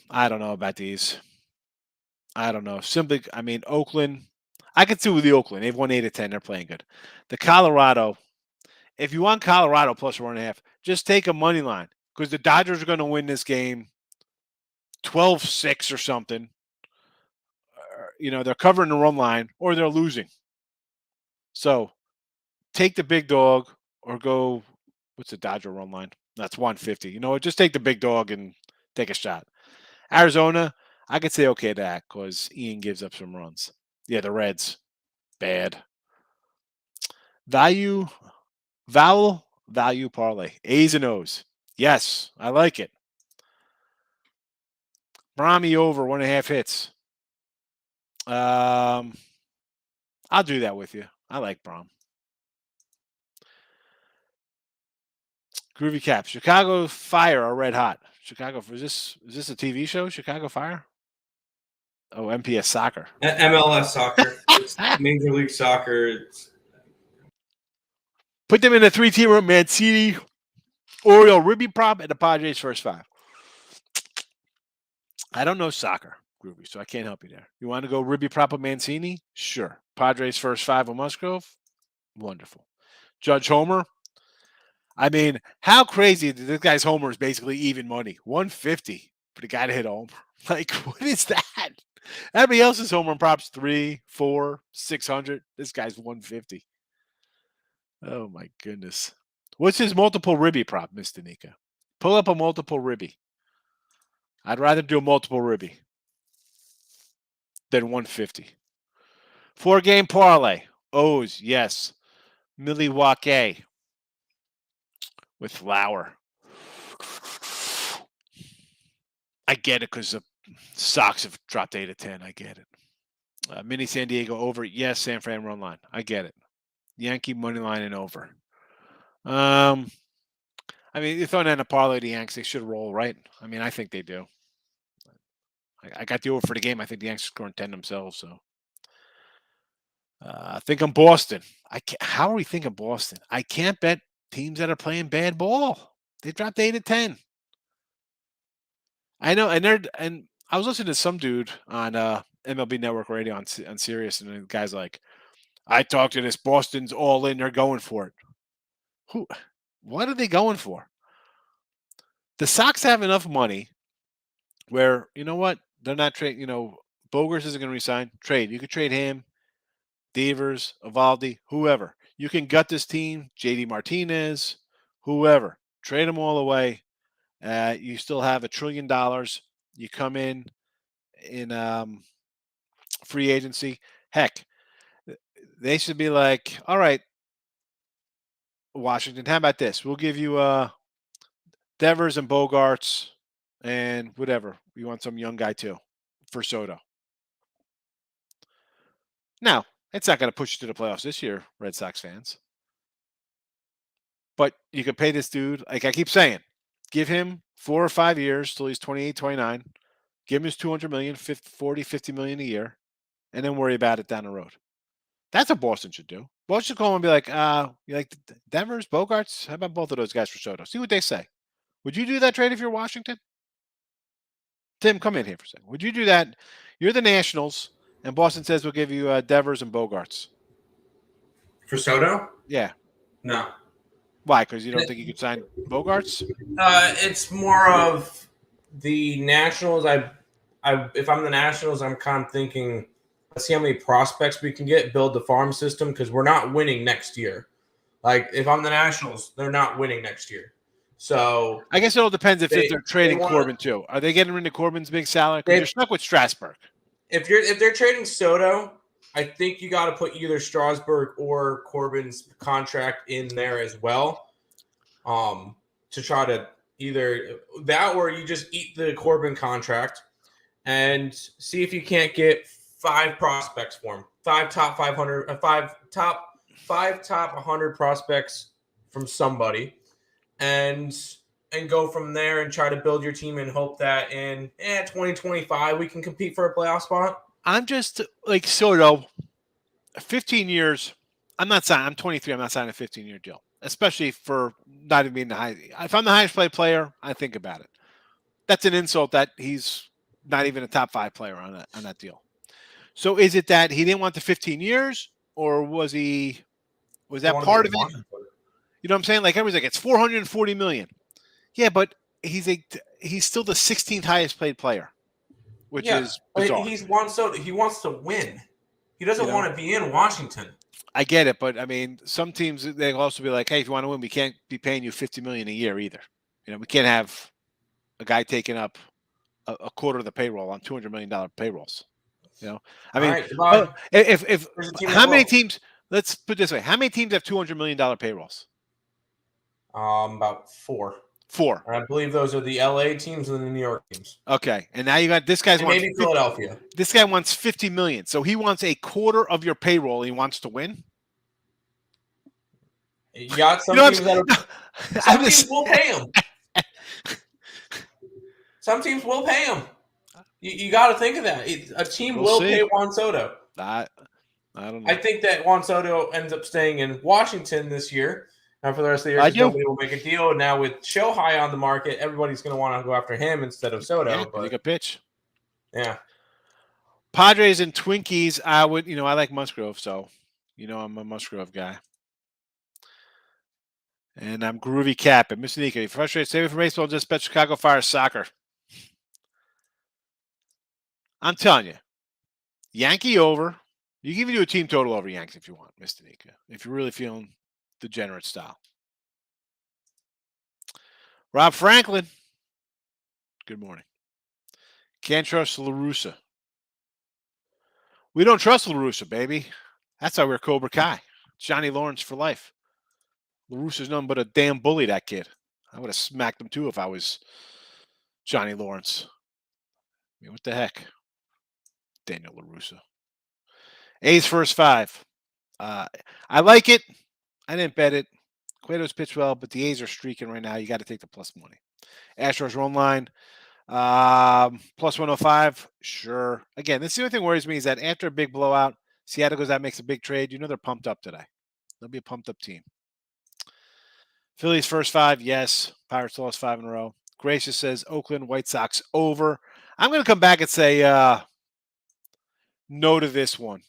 I don't know about these. I don't know. Oakland. I could see with the Oakland. They've won 8 of 10. They're playing good. The Colorado. If you want Colorado plus 1.5, just take a money line because the Dodgers are going to win this game 12-6 or something. They're covering the run line or they're losing. So take the big dog or go. What's the Dodger run line? That's 150. Just take the big dog and take a shot. Arizona, I could say okay to that because Ian gives up some runs. Yeah, the Reds, bad. Value parlay. A's and O's. Yes, I like it. Brahmi over 1.5 hits. I'll do that with you. I like Brahm. Groovy Cap. Chicago Fire are red hot. Chicago. Is this a TV show? Chicago Fire? Oh, MPS Soccer. MLS Soccer. It's Major League Soccer. Put them in a 3-team room. Mancini, Oriole, Ribby prop, and the Padres first 5. I don't know soccer, Groovy, so I can't help you there. You want to go Ribby prop of Mancini? Sure. Padres first 5 of Musgrove? Wonderful. Judge Homer? I mean, how crazy is this guy's homer is basically even money. 150 for the guy to hit a homer. Like, what is that? Everybody else's homer and props 3, 4, 600. This guy's 150. Oh my goodness. What's his multiple ribby prop, Miss Danica? Pull up a multiple ribby. I'd rather do a multiple ribby than 150. 4-game parlay. O's, yes. Milwaukee with Lauer. I get it because the Sox have dropped 8 of 10. I get it. Mini San Diego over. Yes, San Fran run line. I get it. Yankee money line and over. You're throwing in a parlay the Yanks. They should roll, right? I think they do. I got the over for the game. I think the Yanks are scoring 10 themselves. So I think I'm Boston. How are we thinking Boston? I can't bet teams that are playing bad ball. They dropped 8 of 10. I know, and I was listening to some dude on MLB Network Radio on Sirius, and the guy's like, "I talked to this Boston's all in. They're going for it." Who? What are they going for? The Sox have enough money where you know what they're not trading. Bogarts isn't going to resign. Trade. You could trade him, Devers, Evaldi, whoever. You can gut this team. JD Martinez, whoever. Trade them all away. You still have $1 trillion. You come in free agency. Heck, they should be like, all right, Washington, how about this? We'll give you Devers and Bogarts and whatever. You want some young guy too for Soto. Now, it's not going to push you to the playoffs this year, Red Sox fans. But you could pay this dude, like I keep saying, give him 4 or 5 years till he's 28, 29. Give him his $200 million, 40, 50 million a year, and then worry about it down the road. That's what Boston should do. Boston should call him and be like, you like Devers, Bogarts? How about both of those guys for Soto? See what they say. Would you do that trade if you're Washington? Tim, come in here for a second. Would you do that? You're the Nationals, and Boston says we'll give you Devers and Bogarts. For Soto? Yeah. No. Why? Because you don't think you could sign Bogarts? It's more of the Nationals. If I'm the Nationals, I'm kind of thinking, let's see how many prospects we can get, build the farm system, because we're not winning next year. Like, if I'm the Nationals, they're not winning next year. So I guess it all depends if they're trading Corbin too. Are they getting rid of Corbin's big salary? Because you're stuck with Strasburg. If they're trading Soto, I think you got to put either Strasburg or Corbin's contract in there as well, to try to either that or you just eat the Corbin contract and see if you can't get 5 prospects for him, 5 top 500, 5 top 100 prospects from somebody, and go from there and try to build your team and hope that in 2025 we can compete for a playoff spot. I'm just like Soto, 15 years. I'm not signing. I'm 23. I'm not signing a 15-year deal, especially for not even being the high. If I'm the highest paid player, I think about it. That's an insult that he's not even a top 5 player on that deal. So is it that he didn't want the 15 years, or was that part of it? You know what I'm saying? Like everyone's like, it's $440 million. Yeah, but he's still the 16th highest paid player, which is bizarre. He wants to win. He doesn't want to be in Washington. I get it, but I mean, some teams they'll also be like, hey, if you want to win, we can't be paying you $50 million a year either. We can't have a guy taking up a quarter of the payroll on $200 million payrolls. I mean, if how many teams? Let's put it this way: how many teams have $200 million payrolls? About 4. 4. And I believe those are the LA teams and the New York teams. Okay, and now you got this guy's maybe Philadelphia. This guy wants $50 million, so he wants a quarter of your payroll. And he wants to win. You got some teams teams will pay him. Some teams will pay him. You got to think of that. A team will pay Juan Soto. I don't know. I think that Juan Soto ends up staying in Washington this year. And for the rest of the year, nobody will make a deal. Now with Shohei on the market, everybody's going to want to go after him instead of Soto. Yeah, but he could pitch. Yeah. Padres and Twinkies. I like Musgrove, so I'm a Musgrove guy. And I'm Groovy Cap. And Mr. Nika, you frustrated? Stay away from baseball. Just bet Chicago Fire soccer. I'm telling you, Yankee over. You can even do a team total over Yanks if you want, Mr. Nika. If you're really feeling degenerate style. Rob Franklin. Good morning. Can't trust La Russa. We don't trust La Russa, baby. That's why we're Cobra Kai. Johnny Lawrence for life. La Russa's nothing but a damn bully, that kid. I would have smacked him too if I was Johnny Lawrence. I mean, what the heck? Daniel La Russa. A's first 5. I like it. I didn't bet it. Cueto's pitched well, but the A's are streaking right now. You got to take the plus money. Astros run line. Plus 105. Sure. Again, this is the only thing that worries me is that after a big blowout, Seattle goes out and makes a big trade. They're pumped up today. They'll be a pumped up team. Phillies first 5. Yes. Pirates lost 5 in a row. Gracious says Oakland White Sox over. I'm going to come back and say no to this one.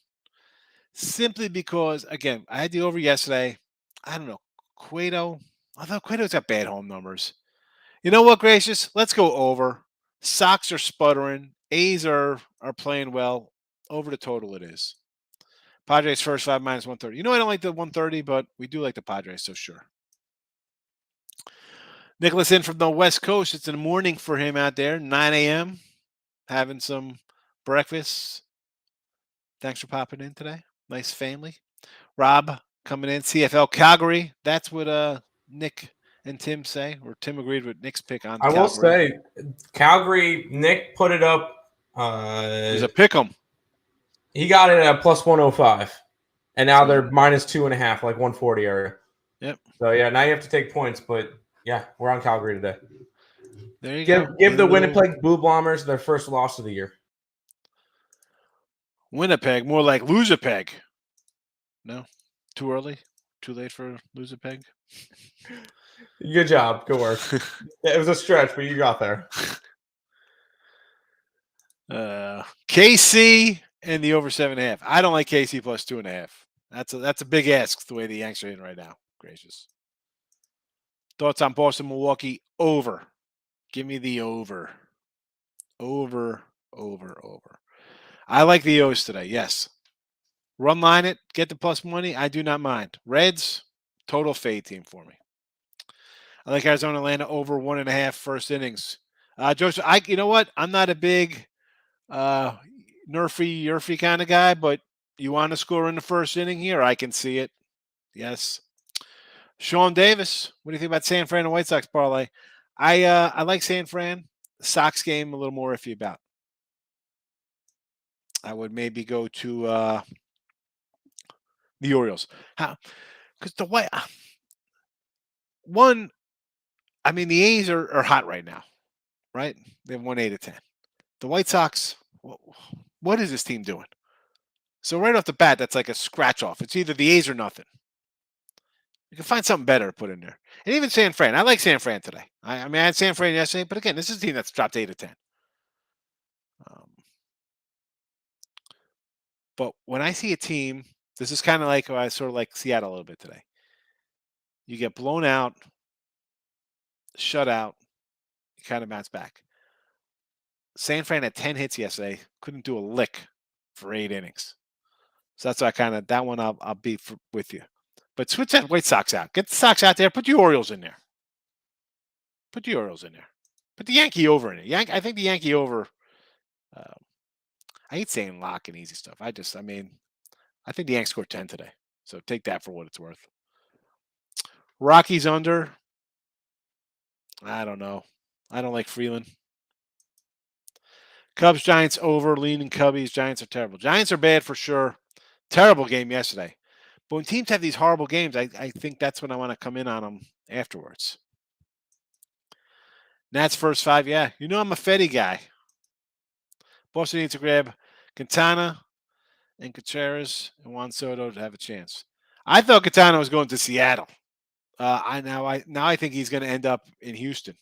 Simply because, again, I had the over yesterday. I don't know. Cueto, although Cueto's got bad home numbers. You know what, Gracious? Let's go over. Sox are sputtering. A's are playing well. Over the total it is. Padres first 5 minus 130. You know I don't like the 130, but we do like the Padres, so sure. Nicholas in from the West Coast. It's in the morning for him out there, 9 a.m. Having some breakfast. Thanks for popping in today. Nice family. Rob coming in. CFL Calgary. That's what Nick and Tim say. Or Tim agreed with Nick's pick on Calgary. I will say, Calgary, Nick put it up. It was a pick 'em. He got it at plus 105. And now they're minus 2.5, like 140 area. Yep. So, yeah, now you have to take points. But, yeah, we're on Calgary today. There you go. Give the Winnipeg Blue Bombers their first loss of the year. Winnipeg, more like Lose-a-Peg. No? Too early? Too late for Lose-a-Peg? Good job. Good work. It was a stretch, but you got there. KC and the over 7.5. I don't like KC plus 2.5. That's a big ask the way the Yanks are in right now. Gracious. Thoughts on Boston, Milwaukee? Over. Give me the over. Over. I like the O's today. Yes. Run line it. Get the plus money. I do not mind. Reds, total fade team for me. I like Arizona, Atlanta over 1.5 first innings. Joseph, you know what? I'm not a big Nerfy kind of guy, but you want to score in the first inning here? I can see it. Yes. Sean Davis, what do you think about San Fran and White Sox parlay? I like San Fran. The Sox game a little more iffy about. I would maybe go to the Orioles. How? Because the White one, I mean, the A's are hot right now, right? They've won 8 of 10. The White Sox, what is this team doing? So right off the bat, that's like a scratch off. It's either the A's or nothing. You can find something better to put in there. And even San Fran. I like San Fran today. I mean, I had San Fran yesterday, but again, this is a team that's dropped 8 of 10. But when I see a team, this is kind of like I sort of like Seattle a little bit today. You get blown out, shut out, you kind of bounce back. San Fran had 10 hits yesterday, couldn't do a lick for 8 innings. So that's why that one I'll be with you. But switch that White Sox out. Get the Sox out there. Put the Orioles in there. Put the Yankee over in it. I think the Yankee over. I hate saying lock and easy stuff. I think the Yanks scored 10 today. So take that for what it's worth. Rockies under. I don't know. I don't like Freeland. Cubs, Giants over. Leaning Cubbies. Giants are terrible. Giants are bad for sure. Terrible game yesterday. But when teams have these horrible games, I think that's when I want to come in on them afterwards. Nats first 5. Yeah, you know I'm a Fetty guy. Boston needs to grab Quintana and Contreras and Juan Soto to have a chance. I thought Quintana was going to Seattle. I think he's going to end up in Houston.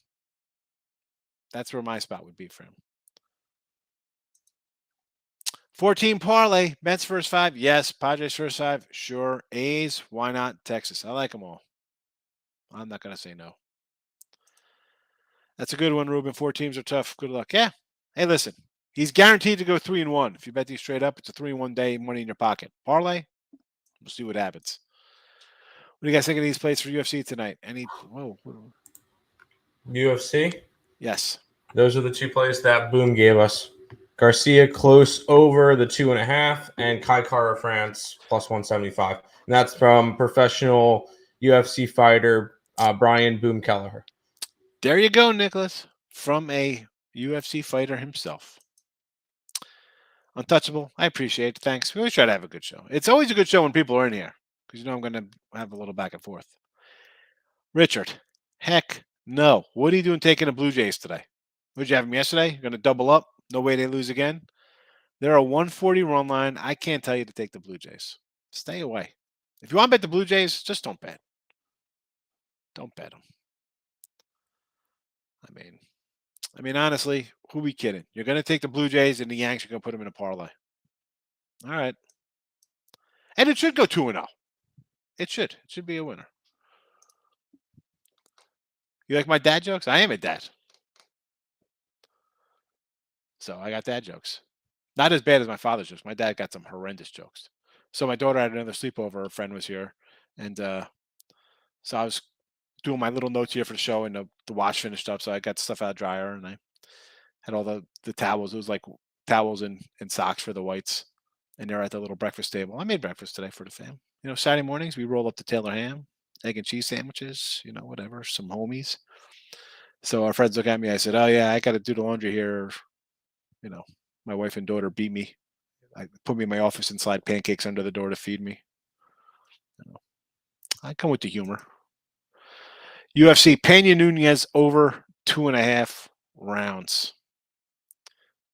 That's where my spot would be for him. 14 parlay. Mets first 5. Yes. Padres first 5. Sure. A's. Why not? Texas. I like them all. I'm not going to say no. That's a good one, Ruben. 4 teams are tough. Good luck. Yeah. Hey, listen. He's guaranteed to go 3-1. If you bet these straight up, it's a 3-1 day, money in your pocket. Parlay. We'll see what happens. What do you guys think of these plays for UFC tonight? UFC? Yes. Those are the 2 plays that Boom gave us. Garcia close over the 2.5, and Kai Kara France plus 175. And that's from professional UFC fighter Brian Boom Kelleher. There you go, Nicholas. From a UFC fighter himself. Untouchable. I appreciate it. Thanks. We always try to have a good show. It's always a good show when people are in here because I'm going to have a little back and forth. Richard. Heck no. What are you doing taking the Blue Jays today? Would you have them yesterday? You're going to double up? No way they lose again. They're a 140 run line. I can't tell you to take the Blue Jays. Stay away. If you want to bet the Blue Jays, just don't bet. Don't bet them. I mean, honestly, who we kidding? You're going to take the Blue Jays and the Yanks. You're going to put them in a parlay. All right, and it should go 2-0. It should. It should be a winner. You like my dad jokes? I am a dad, so I got dad jokes. Not as bad as my father's jokes. My dad got some horrendous jokes. So my daughter had another sleepover. Her friend was here, and so I was doing my little notes here for the show, and the wash finished up. So I got stuff out of the dryer, and I had all the towels. It was like towels and socks for the whites, and they're at the little breakfast table. I made breakfast today for the fam. You know, Saturday mornings we roll up the Taylor ham, egg and cheese sandwiches. You know, whatever, some homies. So our friends look at me. I said, "Oh yeah, I got to do the laundry here." You know, my wife and daughter beat me. I put me in my office and slide pancakes under the door to feed me. You know, I come with the humor. UFC Pena Nunez over 2.5 rounds.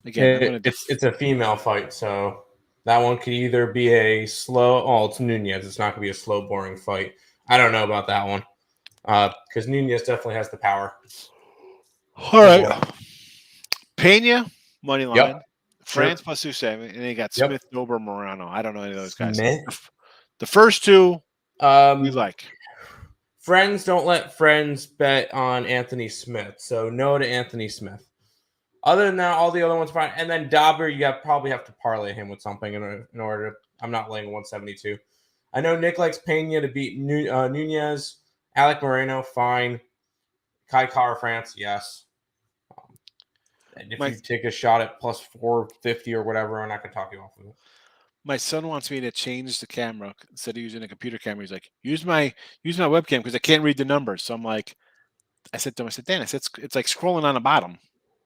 Again, I'm gonna. It's a female fight, so that one could either be a slow. Oh, it's Nunez. It's not gonna be a slow, boring fight. I don't know about that one because Nunez definitely has the power. All right, Pena money line. Yep. France plus 270, and then you got Smith, Dober, Morano. I don't know any of those guys. Smith? The first two we like. Friends don't let friends bet on Anthony Smith, so no to Anthony Smith. Other than that, all the other ones are fine. And then Dauber, you probably have to parlay him with something in order to. I'm not laying 172. I know Nick likes Pena to beat Nunez. Alec Moreno, fine. Kai Kara France, yes. And if you take a shot at plus 450 or whatever, I'm not going to talk you off of it. My son wants me to change the camera instead of using a computer camera. He's like, use my webcam because I can't read the numbers. So I'm like, I said to him, Dan, it's like scrolling on the bottom.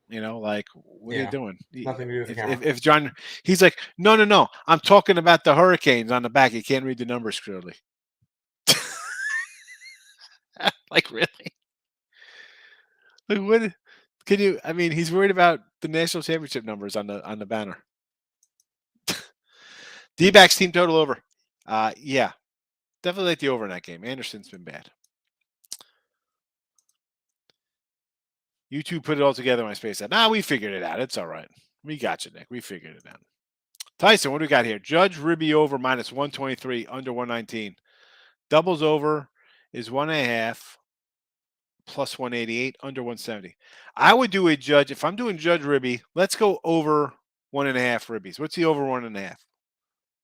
You know, like what are you doing? Nothing to do with the camera. If John, he's like, no, I'm talking about the hurricanes on the back. You can't read the numbers clearly. Like really? Like what? Can you? I mean, he's worried about the national championship numbers on the banner. D-backs team total over. Yeah, definitely like the over in that game. Anderson's been bad. You two put it all together. My space said, we figured it out. It's all right. We got you, Nick. We figured it out. Tyson, what do we got here? Judge Ribby over minus 123, under 119. Doubles over is 1.5, plus 188, under 170. I would do a Judge. If I'm doing Judge Ribby, let's go over 1.5 Ribbies. What's the over 1.5?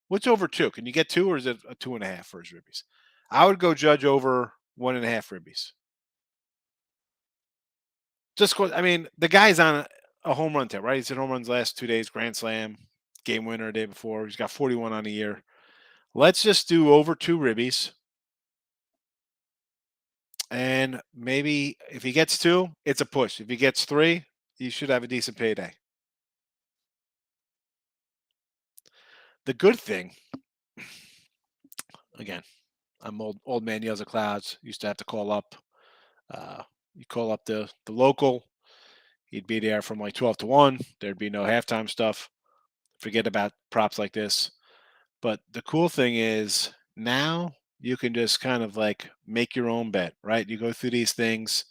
What's over 2? Can you get 2 or is it a 2.5 for his Ribbies? I would go Judge over 1.5 Ribbies. Just, I mean, the guy's on a home run tip, right? He's hit home runs last 2 days, Grand Slam, game winner the day before. He's got 41 on the year. Let's just do over 2 Ribbies. And maybe if he gets 2, it's a push. If he gets 3, he should have a decent payday. The good thing, again, I'm old man yells at clouds. Used to have to call up. You call up the local. He'd be there from like 12 to 1. There'd be no halftime stuff. Forget about props like this. But the cool thing is now you can just kind of like make your own bet, right? You go through these things.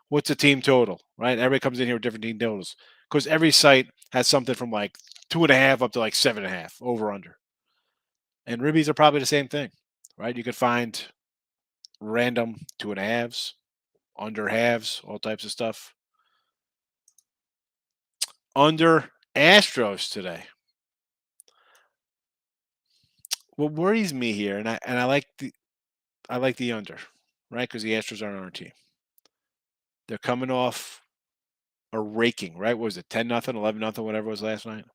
What's a team total, right? Everybody comes in here with different team totals because every site has something from like 2.5 up to like 7.5 over under. And Ribbies are probably the same thing, right? You could find random 2.5s, under halves, all types of stuff. Under Astros today. What worries me here, and I like the under, right? Because the Astros are on our team. They're coming off a raking, right? What was it 10-0, 11-0, whatever it was last night?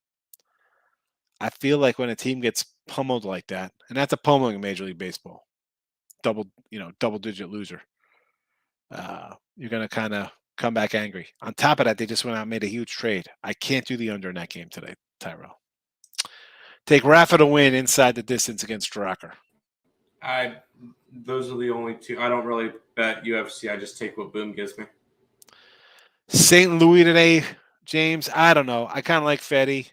I feel like when a team gets pummeled like that, and that's a pummeling in Major League Baseball, double-digit loser, you're going to kind of come back angry. On top of that, they just went out and made a huge trade. I can't do the under in that game today, Tyrell. Take Rafa to win inside the distance against Drucker. Those are the only two. I don't really bet UFC. I just take what Boom gives me. St. Louis today, James. I don't know. I kind of like Fetty.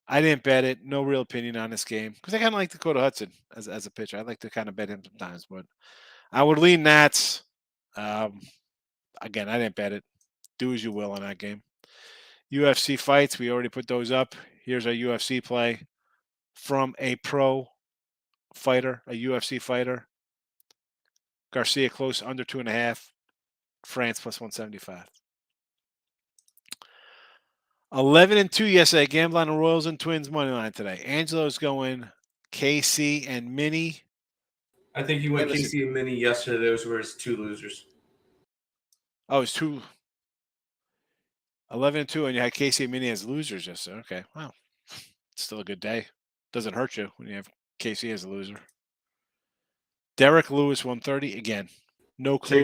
I didn't bet it. No real opinion on this game because I kind of like Dakota Hudson as a pitcher. I like to kind of bet him sometimes, but I would lean Nats. Again, I didn't bet it. do as you will in that game. UFC fights, we already put those up. Here's our UFC play from a pro fighter, a UFC fighter. Garcia close under 2.5. France plus 175. 11-2 yesterday. Gamble on the Royals and Twins money line today. Angelo's going KC and Minnie. I think you went KC and Minnie yesterday. Those were his two losers. Oh, it's 11-2, and you had KC and Minnie as losers yesterday. Okay, wow. Still a good day. Doesn't hurt you when you have KC as a loser. Derek Lewis 130 again. No clue.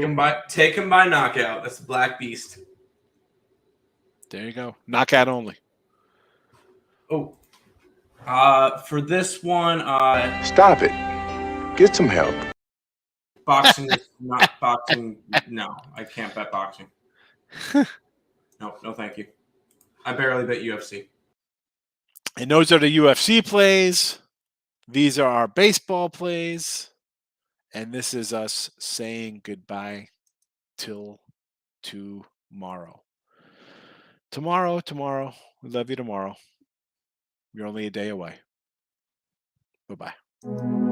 Take him by knockout. That's the Black Beast. There you go. Knockout only. Oh. For this one, Stop it. Get some help. boxing is not boxing. No, I can't bet boxing. No, thank you. I barely bet UFC. And those are the UFC plays. These are our baseball plays. And this is us saying goodbye till tomorrow. Tomorrow. We love you tomorrow. You're only a day away. Bye-bye.